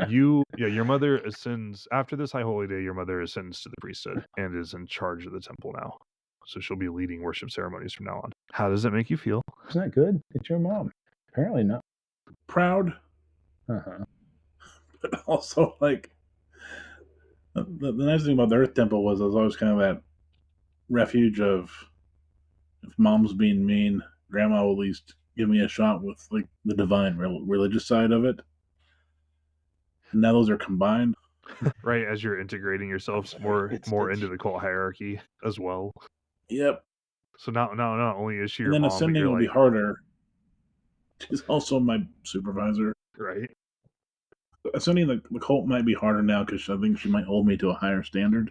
your mother ascends after this high holy day. Your mother ascends to the priesthood and is in charge of the temple now. So she'll be leading worship ceremonies from now on. How does it make you feel? Isn't that good? It's your mom. Apparently not. Proud, Uh-huh. but also like the nice thing about the Earth Temple was always kind of that refuge of if mom's being mean, grandma will at least give me a shot with like the divine religious side of it. And now those are combined. Right, as you're integrating yourselves more into the cult hierarchy as well. Yep. So not only is she And your then mom, but ascending you're will be like, harder. She's also my supervisor. right? Ascending the cult might be harder now because I think she might hold me to a higher standard.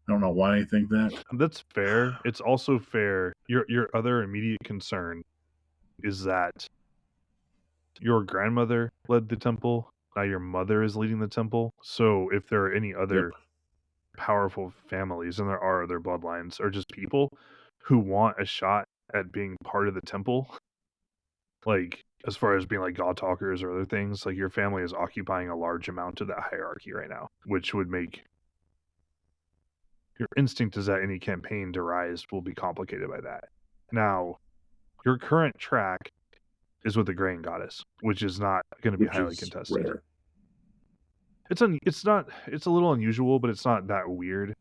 I don't know why I think that. That's fair. It's also fair. Your other immediate concern is that your grandmother led the temple. Now your mother is leading the temple. So if there are any other powerful families, and there are other bloodlines, or just people who want a shot at being part of the temple, like as far as being like god talkers or other things, like your family is occupying a large amount of that hierarchy right now, which would make your instinct is that any campaign to rise will be complicated by that. Now, your current track is with the Grain Goddess, which is not going to be highly contested. Rare. It's a little unusual, but it's not that weird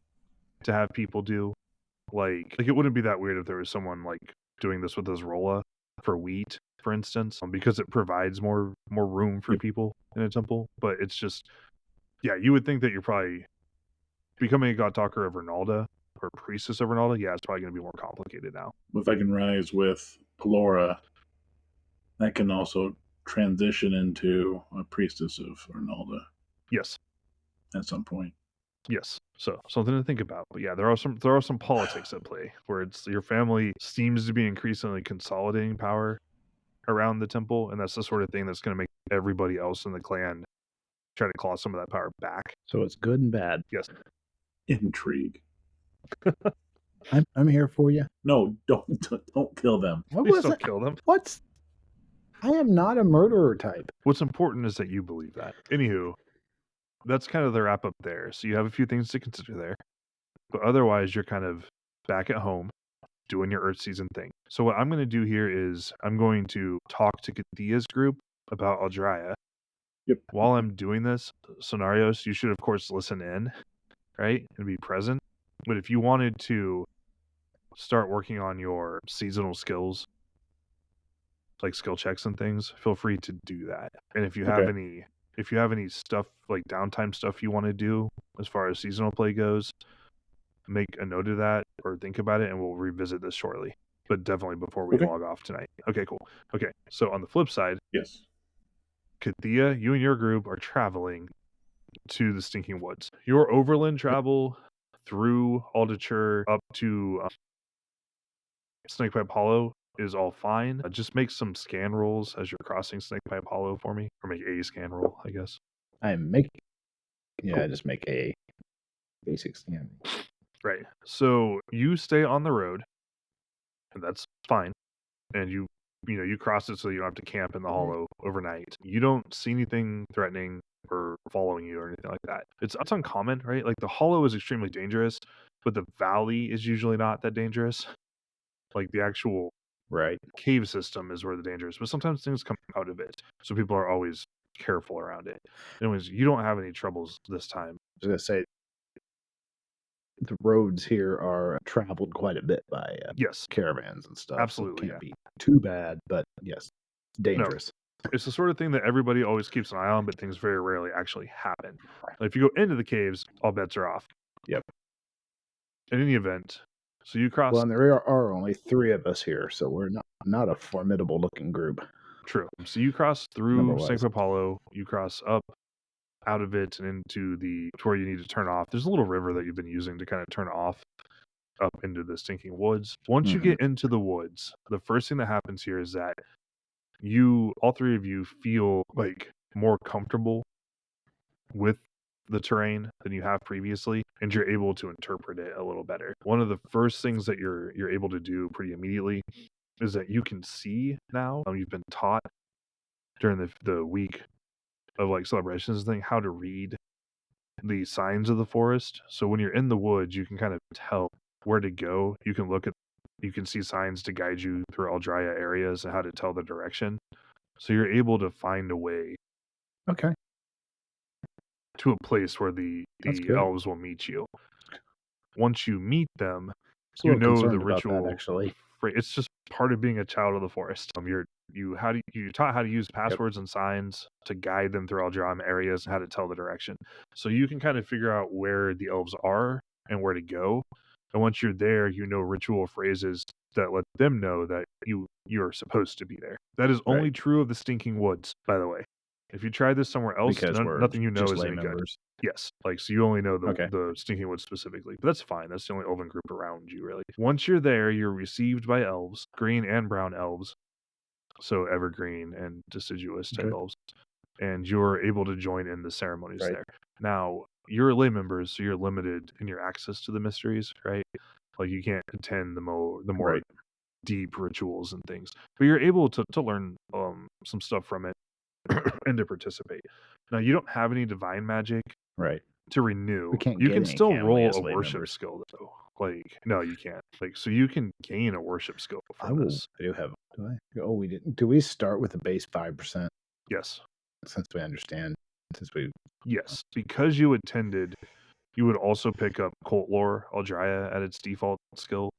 to have people do. Like it wouldn't be that weird if there was someone like doing this with Azrola for wheat, for instance, because it provides more room for people in a temple. But it's just, yeah, you would think that you're probably becoming a god talker of Ronalda or priestess of Ronalda. Yeah, it's probably going to be more complicated now. If I can rise with Pelora, that can also transition into a priestess of Arnalda. Yes. At some point. Yes. So something to think about. But yeah, there are some politics at play where it's your family seems to be increasingly consolidating power around the temple, and that's the sort of thing that's going to make everybody else in the clan try to claw some of that power back. So it's good and bad. Yes. Intrigue. I'm here for you. No, don't kill them. What Please was don't it? kill them. What's? I am not a murderer type. What's important is that you believe that. Anywho, that's kind of the wrap up there. So you have a few things to consider there. But otherwise, you're kind of back at home doing your Earth Season thing. So what I'm going to do here is I'm going to talk to Kathea's group about Aldrya. Yep. While I'm doing this, Soinnarios, you should, of course, listen in, right? And be present. But if you wanted to start working on your seasonal skills, like skill checks and things, feel free to do that. And if you have any stuff like downtime stuff you want to do as far as seasonal play goes, make a note of that or think about it, and we'll revisit this shortly. But definitely before we log off tonight. Okay, cool. Okay, so on the flip side, yes, Kathea, you and your group are traveling to the Stinking Woods. Your overland travel through Aldature up to Snakepipe Hollow is all fine. Just make some scan rolls as you're crossing Snakepipe Hollow for me, or make a scan roll, I guess. I just make a basic scan. Right. So you stay on the road, and that's fine. And you cross it so you don't have to camp in the hollow overnight. You don't see anything threatening or following you or anything like that. It's uncommon, right? Like the hollow is extremely dangerous, but the valley is usually not that dangerous. Like the actual cave system is where the danger is, but sometimes things come out of it, so people are always careful around it. Anyways, you don't have any troubles this time. I was gonna say the roads here are traveled quite a bit by yes, caravans and stuff. Absolutely, so it can't be too bad, but yes, dangerous. No, it's the sort of thing that everybody always keeps an eye on, but things very rarely actually happen. Like if you go into the caves, all bets are off. Yep. In any event, so you cross. Well, and there are only 3 of us here, so we're not a formidable looking group. True. So you cross through Snakepipe Hollow, you cross up out of it and into to where you need to turn off. There's a little river that you've been using to kind of turn off up into the Stinking Woods. Once you get into the woods, the first thing that happens here is that all 3 of you feel like more comfortable with the terrain than you have previously, and you're able to interpret it a little better. One of the first things that you're able to do pretty immediately is that you can see now. You've been taught during the week of like celebrations and thing how to read the signs of the forest. So when you're in the woods, you can kind of tell where to go. You can see signs to guide you through Aldrya areas and how to tell the direction. So you're able to find a way Okay. to a place where That's the good. elves will meet you. Once you meet them, I was a you little know the concerned about that, ritual. actually. It's just part of being a child of the forest. You're taught how to use passwords and signs to guide them through Aldrya areas and how to tell the direction. So you can kind of figure out where the elves are and where to go. And once you're there, you know ritual phrases that let them know that you're supposed to be there. That is only Right. true of the Stinking Woods, by the way. If you try this somewhere else, Because we're nothing you know just is lay any good. members. Yes, like so you only know Okay. the Stinking Woods specifically, but that's fine. That's the only elven group around you, really. Once you're there, you're received by elves, green and brown elves, so evergreen and deciduous type Okay. elves, and you're able to join in the ceremonies Right. there. Now you're lay members, so you're limited in your access to the mysteries, right? Like you can't attend the more Right. deep rituals and things, but you're able to learn some stuff from it and to participate. Now you don't have any divine magic Right. to renew. We can't You get can any, still can we, roll as a lay worship members? skill though. Like no, you can't. Like so you can gain a worship skill I from will. this. I do have. Do I? Oh, we didn't. Do we start with the base 5%? Yes. Since we understand, since we. Yes. Because you attended, you would also pick up Cult Lore Aldrya at its default skill.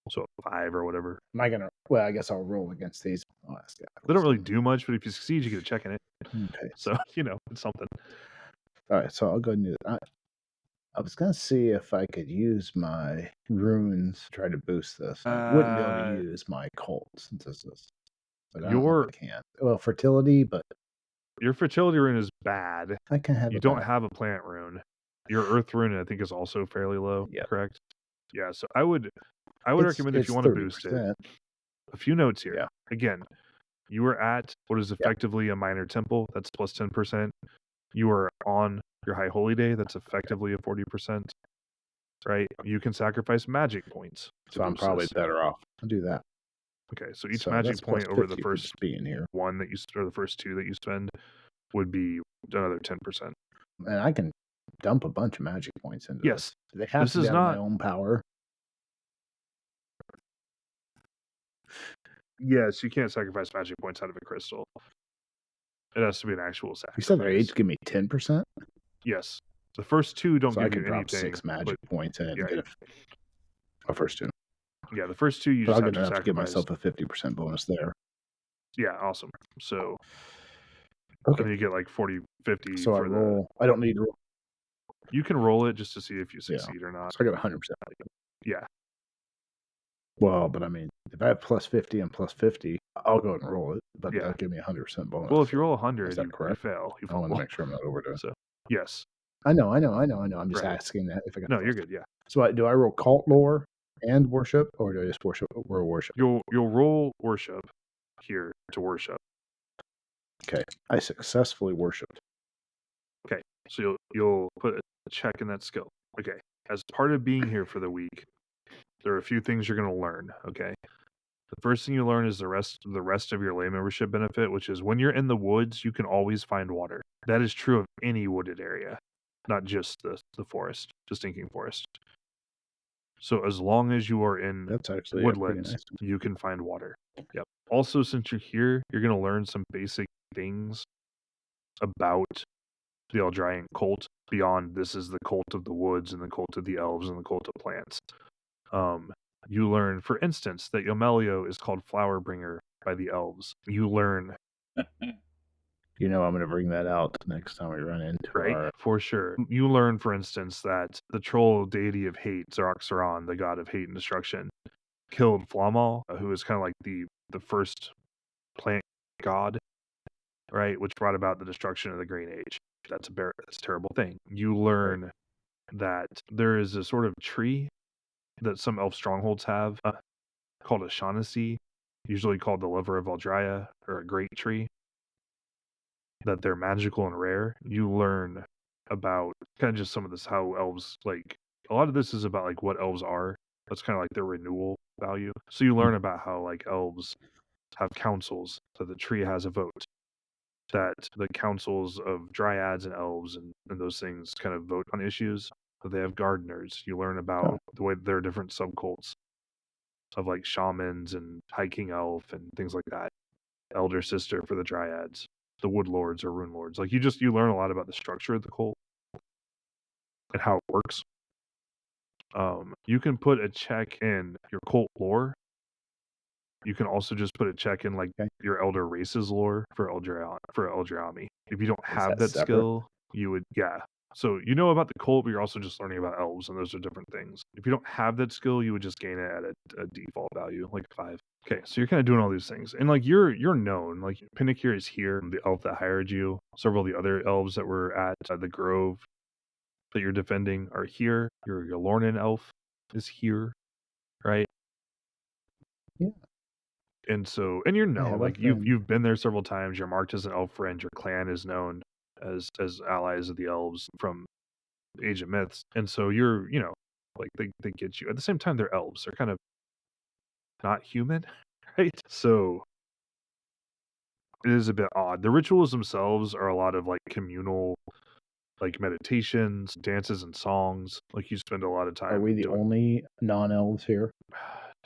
So 5 or whatever. Am I gonna? Well, I guess I'll roll against these. I'll ask you. They don't really do much, but if you succeed, you get a check in it. Okay. So it's something. All right. So I'll go and do that. I was gonna see if I could use my runes to try to boost this. I wouldn't be able to use my cult since this is. But I don't know if I can. Well, fertility, but your fertility rune is bad. I can have. You don't have a plant rune. Your earth rune, I think, is also fairly low. Yeah. Correct. Yeah. So I would recommend if you want to boost it. A few notes here. Yeah. Again, you are at what is effectively a minor temple. That's plus 10%. You are on your high holy day. That's effectively a 40%. Right. You can sacrifice magic points. So I'm probably better off. I'll do that. Okay. So each magic point over the first being here, one that you or the first 2 that you spend would be another 10%. And I can dump a bunch of magic points into yes. They have this to is be not my own power. Yes, you can't sacrifice magic points out of a crystal. It has to be an actual sacrifice. You said they each give me 10%? Yes. The first 2 don't so give I can you drop anything. 6 magic points in and get a first 2. Yeah, the first 2 you but just I'll have to give myself a 50% bonus there. Yeah, awesome. So okay. then you get like 40, 50 so for I roll. I don't need to roll. You can roll it just to see if you succeed or not. So I got 100%. Yeah. Well, but I mean, if I have plus 50 and plus 50, I'll go ahead and roll it. But that'll give me 100% bonus. Well, if you roll 100, you correct? fail. You I want to make sure I'm not overdoing. So yes. I know. I'm just asking that if I got. No, you're good. Yeah. So do I roll cult lore and worship, or do I just roll worship? You'll roll worship here to worship. Okay, I successfully worshipped. Okay, so you'll put a check in that skill. Okay, as part of being here for the week, there are a few things you're going to learn. Okay, the first thing you learn is the rest of your lay membership benefit, which is when you're in the woods, you can always find water. That is true of any wooded area, not just the forest, the Stinking Forest. So as long as you are in woodlands, you can find water. Yep. Also, since you're here, you're going to learn some basic things about the Aldryan cult beyond this is the cult of the woods and the cult of the elves and the cult of plants. You learn, for instance, that Yomelio is called Flower Bringer by the elves. You learn... I'm going to bring that out next time we run into For sure. You learn, for instance, that the troll deity of hate, Xeroxaron, the god of hate and destruction, killed Flamal, who is kind of like the first plant god, right? Which brought about the destruction of the Green Age. That's a terrible thing. You learn that there is a sort of tree that some elf strongholds have called a Shaughnessy, usually called the Lover of Aldrya, or a great tree, that they're magical and rare. You learn about kind of just some of this, how elves, like, a lot of this is about like what elves are That's kind of like their renewal value. So you learn about how like elves have councils, so the tree has a vote. That the councils of dryads and elves and those things kind of vote on issues. So they have gardeners. You learn about the way there are different subcults of like shamans and high king elf and things like that. Elder sister for the dryads, the wood lords or rune lords. Like you learn a lot about the structure of the cult and how it works. You can put a check in your cult lore. You can also just put a check in like your elder races lore for Eldraami. If you don't have that skill, you would So you know about the cult, but you're also just learning about elves, and those are different things. If you don't have that skill, you would just gain it at a default value, like 5. Okay, so you're kind of doing all these things, and like you're known. Like Pinnekir is here, the elf that hired you. Several of the other elves that were at the grove that you're defending are here. Your Lornan elf is here, right? Yeah. And so, and like you've been there several times. You're marked as an elf friend. Your clan is known as allies of the elves from Age of Myths, and so you're like they get you. At the same time, they're elves. They're kind of not human, right? So it is a bit odd. The rituals themselves are a lot of like communal, like meditations, dances, and songs. Like you spend a lot of time. Are we the only non-elves here?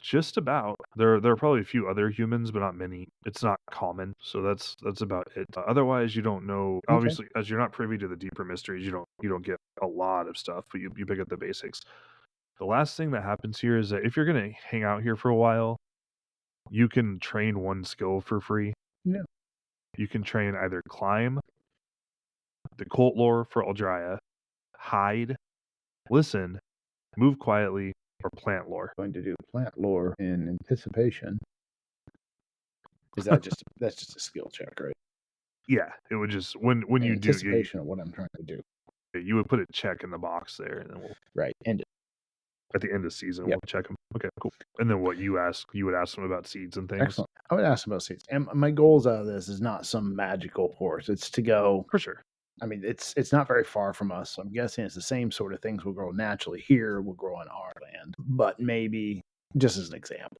Just about. There are probably a few other humans, but not many. It's not common, so that's about it. Otherwise, you don't know. Obviously, as you're not privy to the deeper mysteries, you don't get a lot of stuff, but you pick up the basics. The last thing that happens here is that if you're gonna hang out here for a while, you can train one skill for free. Yeah. You can train either climb, the cult lore for Eldraia, hide, listen, move quietly, or plant lore. I'm going to do plant lore in anticipation. Is that that's just a skill check, right? Yeah, it would just when you do anticipation of what I'm trying to do. You would put a check in the box there, and then we'll end it. At the end of season, we'll check them. Okay, cool. And then what you would ask them about seeds and things. Excellent. I would ask them about seeds, and my goals out of this is not some magical course. It's to go for sure. I mean, it's not very far from us. So I'm guessing it's the same sort of things will grow naturally here, will grow on our land. But maybe, just as an example,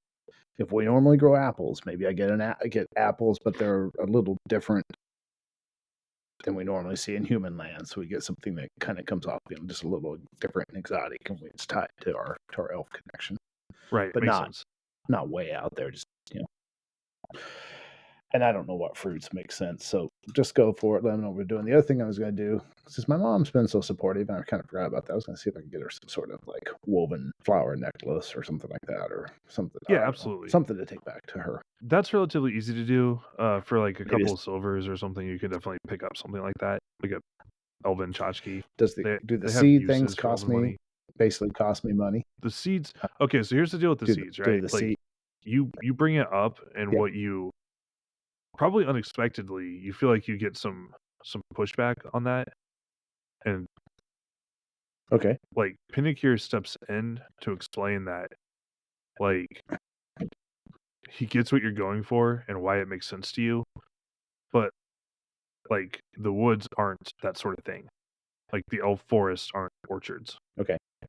if we normally grow apples, maybe I get apples, but they're a little different than we normally see in human land. So we get something that kind of comes off, just a little different and exotic, and it's tied to our elf connection, right? But not way out there. Just And I don't know what fruits make sense, so just go for it. Let them know what we're doing. The other thing I was going to do, since my mom's been so supportive, and I kind of forgot about that, I was going to see if I could get her some sort of like woven flower necklace or something like that, or something. Yeah, absolutely. Something to take back to her. That's relatively easy to do. For like a couple of silvers or something, you could definitely pick up something like that, like a elven tchotchke. Do the seed things cost me? Basically, cost me money. The seeds. Okay, so here's the deal with the seeds, right? Like you bring it up, and what you probably unexpectedly, you feel like you get some pushback on that, and like Pinnekir steps in to explain that, like he gets what you're going for and why it makes sense to you, but like the woods aren't that sort of thing. Like the elf forests aren't orchards.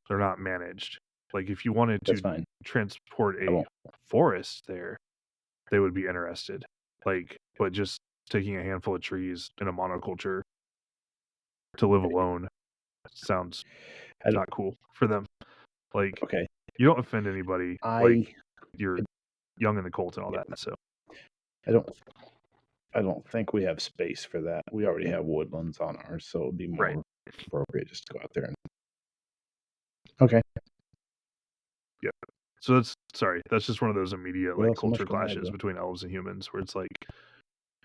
They're not managed. Like if you wanted to transport a forest there, they would be interested. Like, but just taking a handful of trees in a monoculture to live alone sounds not cool for them. Like, you don't offend anybody. Like, you're young in the cult and all that. So, I don't think we have space for that. We already have woodlands on ours, so it'd be more appropriate just to go out there and. Yeah. So that's just one of those immediate like culture clashes between elves and humans, where it's like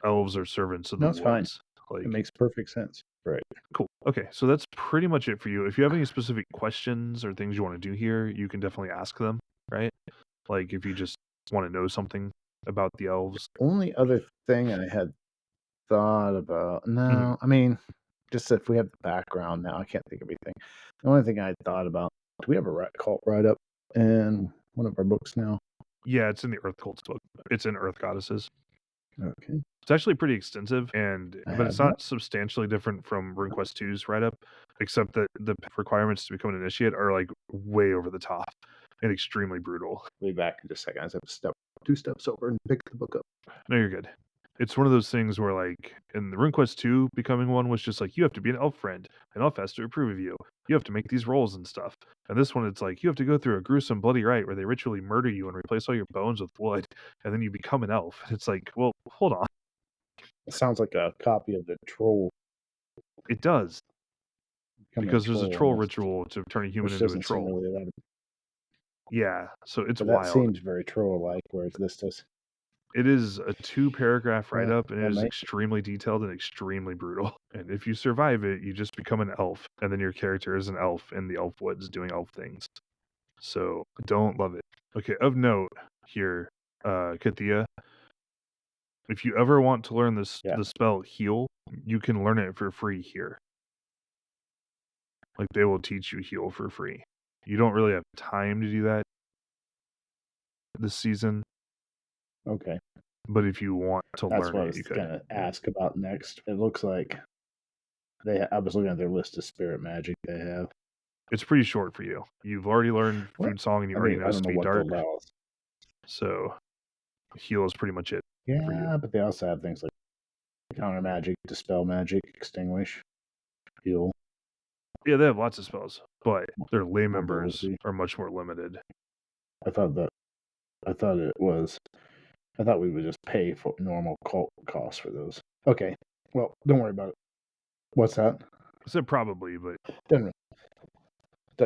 elves are servants of the woods. Fine. Like, it makes perfect sense. Right. Cool. Okay, so that's pretty much it for you. If you have any specific questions or things you want to do here, you can definitely ask them, right? Like if you just want to know something about the elves. Only other thing I had thought about, I mean, just if we have the background now, I can't think of anything. The only thing I thought about, do we have a cult write-up in one of our books now? Yeah, it's in the Earth Cults book. It's in Earth Goddesses. Okay. It's actually pretty extensive, but it's not substantially different from RuneQuest 2's write-up, except that the requirements to become an initiate are like way over the top. and extremely brutal. We'll be back in just a second. I have to two steps over and pick the book up. No, you're good. It's one of those things where, like, in the RuneQuest 2, becoming one was just like, you have to be an elf friend. An elf has to approve of you. You have to make these rolls and stuff. And this one, it's like, you have to go through a gruesome, bloody rite where they ritually murder you and replace all your bones with wood, and then you become an elf. It's like, well, hold on. It sounds like a copy of the troll. It does. Because there's a troll almost, ritual to turn a human which into a doesn't seem troll. really that. Yeah, so it's But wild. that seems very troll-like, whereas this does. It is a 2-paragraph write-up, and it is might- extremely detailed and extremely brutal. And if you survive it, you just become an elf, and then your character is an elf in the elf woods doing elf things. So, don't love it. Okay, of note here, Kathea, if you ever want to learn this the spell heal, you can learn it for free here. Like, they will teach you heal for free. You don't really have time to do that this season. Okay. But if you want to That's learn what I it, was you could. going to ask about next. It looks like I was looking at their list of spirit magic they have. It's pretty short for you. You've already learned Food Song, and you already know I don't know Speed what Dark. allows. So, heal is pretty much it. Yeah, but they also have things like counter magic, dispel magic, extinguish, heal. Yeah, they have lots of spells, but their lay members Mobility. are much more limited. I thought we would just pay for normal cult costs for those. Okay. Well, don't worry about it. What's that? I said probably, but Doesn't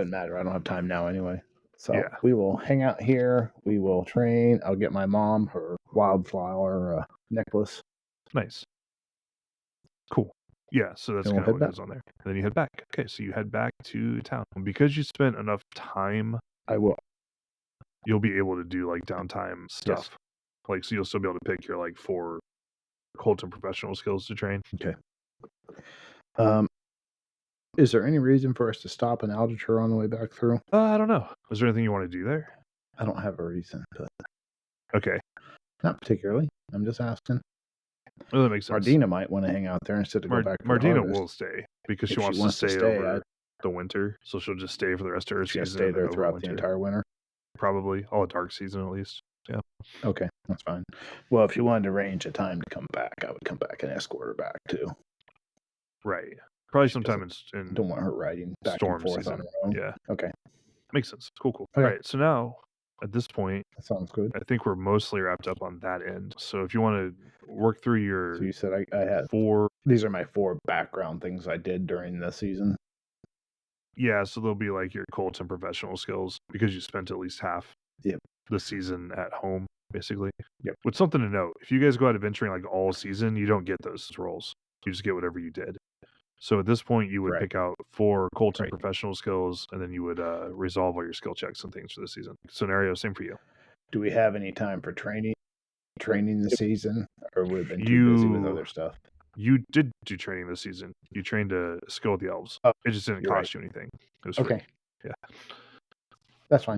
matter. I don't have time now anyway. So yeah. We will hang out here. We will train. I'll get my mom her wildflower necklace. Nice. Cool. Yeah, so that's And kind we'll of head what goes on there. And then you head back. Okay, so you head back to town. Because you spent enough time, I will. You'll be able to do like downtime stuff. Yes. Like, so you'll still be able to pick your like 4 cult and professional skills to train. Okay. Is there any reason for us to stop in Algitur on the way back through? I don't know. Is there anything you want to do there? I don't have a reason, but Okay. not particularly. I'm just asking. Well, that makes sense. Mardina might want to hang out there instead of go back to Mardina the harvest. will stay because If she wants to stay over the winter. So she'll just stay for the rest of her She'll season. stay and then there over throughout winter. the entire winter. Probably all dark season at least. Yeah. Okay, that's fine. Well, if you wanted to arrange a time to come back, I would come back and escort her back too. Right. Probably sometime in Don't want her riding back storm and forth season. on her own. Yeah. Okay. Makes sense. Cool. Okay. All right. So now, at this point, That sounds good. I think we're mostly wrapped up on that end. So if you want to work through your So you said I had 4. These are my 4 background things I did during the season. Yeah, so they'll be like your cult and professional skills because you spent at least half Yep. the season at home, basically. Yep. With something to note, if you guys go out adventuring like all season, you don't get those rolls. You just get whatever you did. So at this point, you would Right. pick out 4 cult and Right. professional skills, and then you would resolve all your skill checks and things for the season. Soinnarios, same for you. Do we have any time for training this season, or we've been too busy with other stuff? You did do training this season. You trained a skill with the elves. Oh, it just didn't you're cost you anything. It was free. Okay. Yeah. That's fine.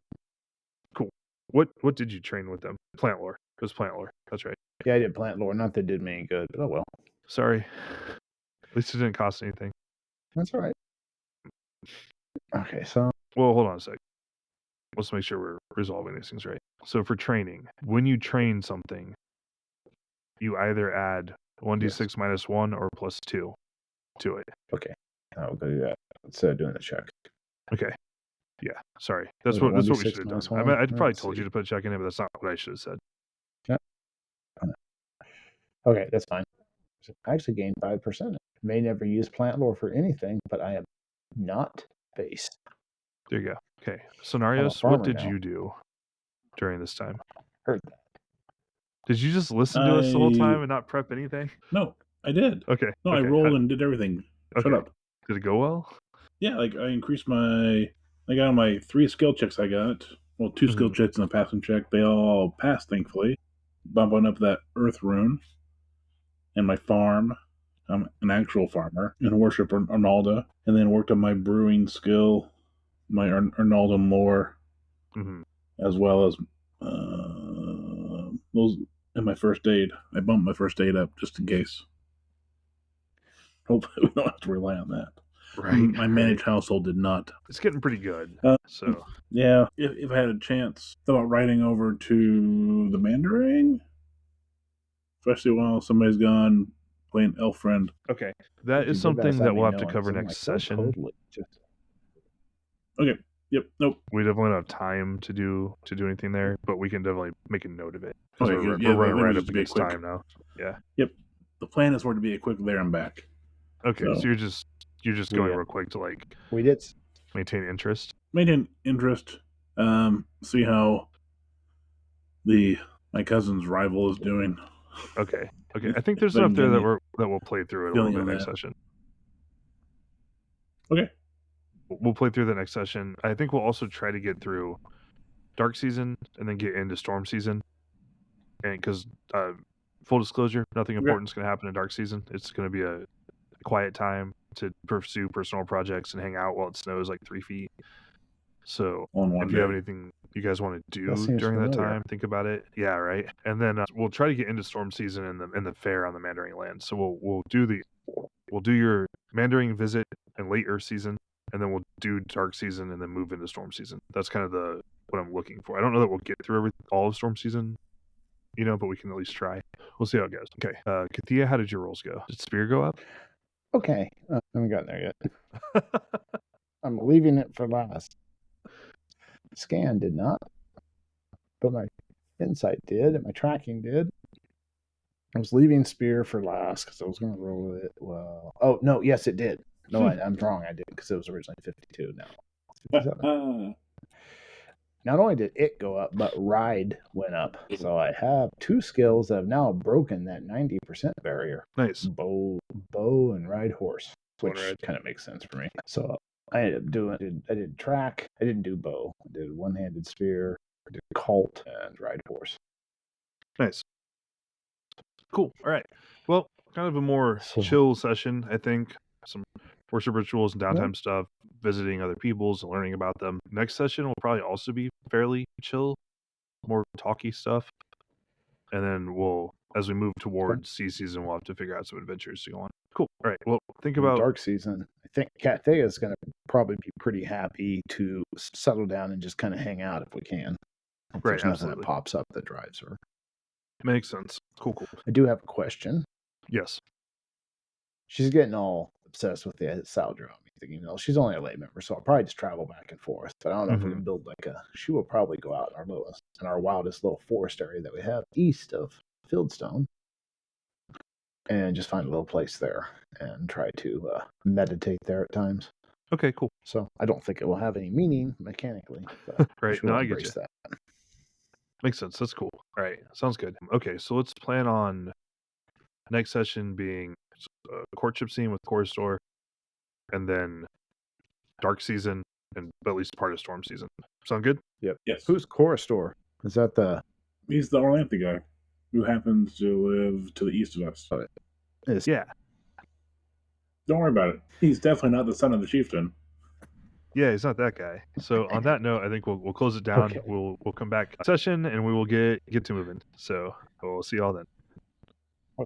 Cool. What did you train with them? Plant lore. It was plant lore. That's right. Yeah, I did plant lore. Not that it did me any good, but oh well. Sorry. At least it didn't cost anything. That's all right. Okay, so Well, hold on a sec. Let's make sure we're resolving these things right. So for training, when you train something, you either add 1d6 minus 1 or plus 2 to it. okay, I'll go do that instead of doing the check. Okay. Yeah. Sorry. That's Was it what we 1d6 should have minus done. I 1? mean, I'd probably Let's told see. you to put a check in it, but that's not what I should have said. Okay, that's fine. So I actually gained 5%. May never use plant lore for anything, but I am not base. There you go. Okay. Soinnarios, farmer what did now. you do during this time? Heard that. Did you just listen to us the whole time and not prep anything? No, I did. Okay. No, I rolled and did everything. Shut Okay. up. Did it go well? Yeah, like I increased I got my 3 skill checks I got. Well, 2 skill checks and a passing check. They all passed, thankfully. Bumping up that earth rune. And my farm. I'm an actual farmer. And worship Arnalda. And then worked on my brewing skill. My Arnalda lore. As well as those in my first aid. I bumped my first aid up just in case. Hopefully we don't have to rely on that. Right. My managed household did not. It's getting pretty good. So yeah, if I had a chance, thought about riding over to the Mandarin, especially while somebody's gone playing Elf Friend. Okay, that If you is did that, something let that me we'll have to know, cover 'cause I'm next like, session. totally. Okay. Yep. Nope. We definitely don't have time to do anything there, but we can definitely make a note of it because Okay, we're yeah, running they would right just up be a against quick- time now. Yeah. Yep. The plan is for it to be a quick there and back. Okay, so you're just going real quick to like We did. maintain interest. Maintain interest. See how my cousin's rival is doing. Okay. I think there's enough there that we'll play through it a little feeling bit on next that. session. Okay. We'll play through the next session. I think we'll also try to get through Dark Season and then get into Storm Season. And because full disclosure, nothing important is going to happen in Dark Season. It's going to be a quiet time to pursue personal projects and hang out while it snows like 3 feet. So if you have anything you guys want to do during that time, think about it. Yeah, right. And then we'll try to get into Storm Season in the fair on the Mandarin Land. So we'll do your Mandarin visit in late Earth Season, and then we'll do Dark Season and then move into Storm Season. That's kind of what I'm looking for. I don't know that we'll get through all of Storm Season, but we can at least try. We'll see how it goes. Okay, Kathea, how did your rolls go? Did Spear go up? Okay, I haven't gotten there yet. I'm leaving it for last. Scan did not, but my insight did, and my tracking did. I was leaving Spear for last because I was going to roll it. Well, oh no, yes, it did. No, I'm wrong. I did because it was originally 52. Now it's 57. Not only did it go up, but ride went up. So I have 2 skills that have now broken that 90% barrier. Nice. Bow and ride horse, which kind of makes sense for me. So I ended up doing. I did track. I didn't do bow. I did one-handed spear. I did cult and ride horse. Nice. Cool. All right. Well, kind of a more chill session, I think. Some worship rituals and downtime stuff, visiting other peoples and learning about them. Next session will probably also be fairly chill, more talky stuff. And then as we move towards sea season, we'll have to figure out some adventures to go on. Cool. All right. Well, think about Dark Season. I think Kathea is going to probably be pretty happy to settle down and just kind of hang out if we can. If there's nothing that pops up that drives her. Makes sense. Cool. I do have a question. Yes. She's getting all obsessed with the Saldra. She's only a lay member, so I'll probably just travel back and forth. But I don't know if we can build she will probably go out in our wildest little forest area that we have east of Fieldstone and just find a little place there and try to meditate there at times. Okay, cool. So I don't think it will have any meaning mechanically. But right. No, I get you. That. Makes sense. That's cool. All right. Sounds good. Okay, so let's plan on next session being a courtship scene with Chorustor, and then Dark Season, and at least part of Storm Season. Sound good? Yep. Yes. Who's Chorustor? Is that He's the Orlanthe guy who happens to live to the east of us. Yeah. Don't worry about it. He's definitely not the son of the chieftain. Yeah, he's not that guy. So on that note, I think we'll close it down. Okay. We'll come back session and we will get to moving. So we'll see y'all then.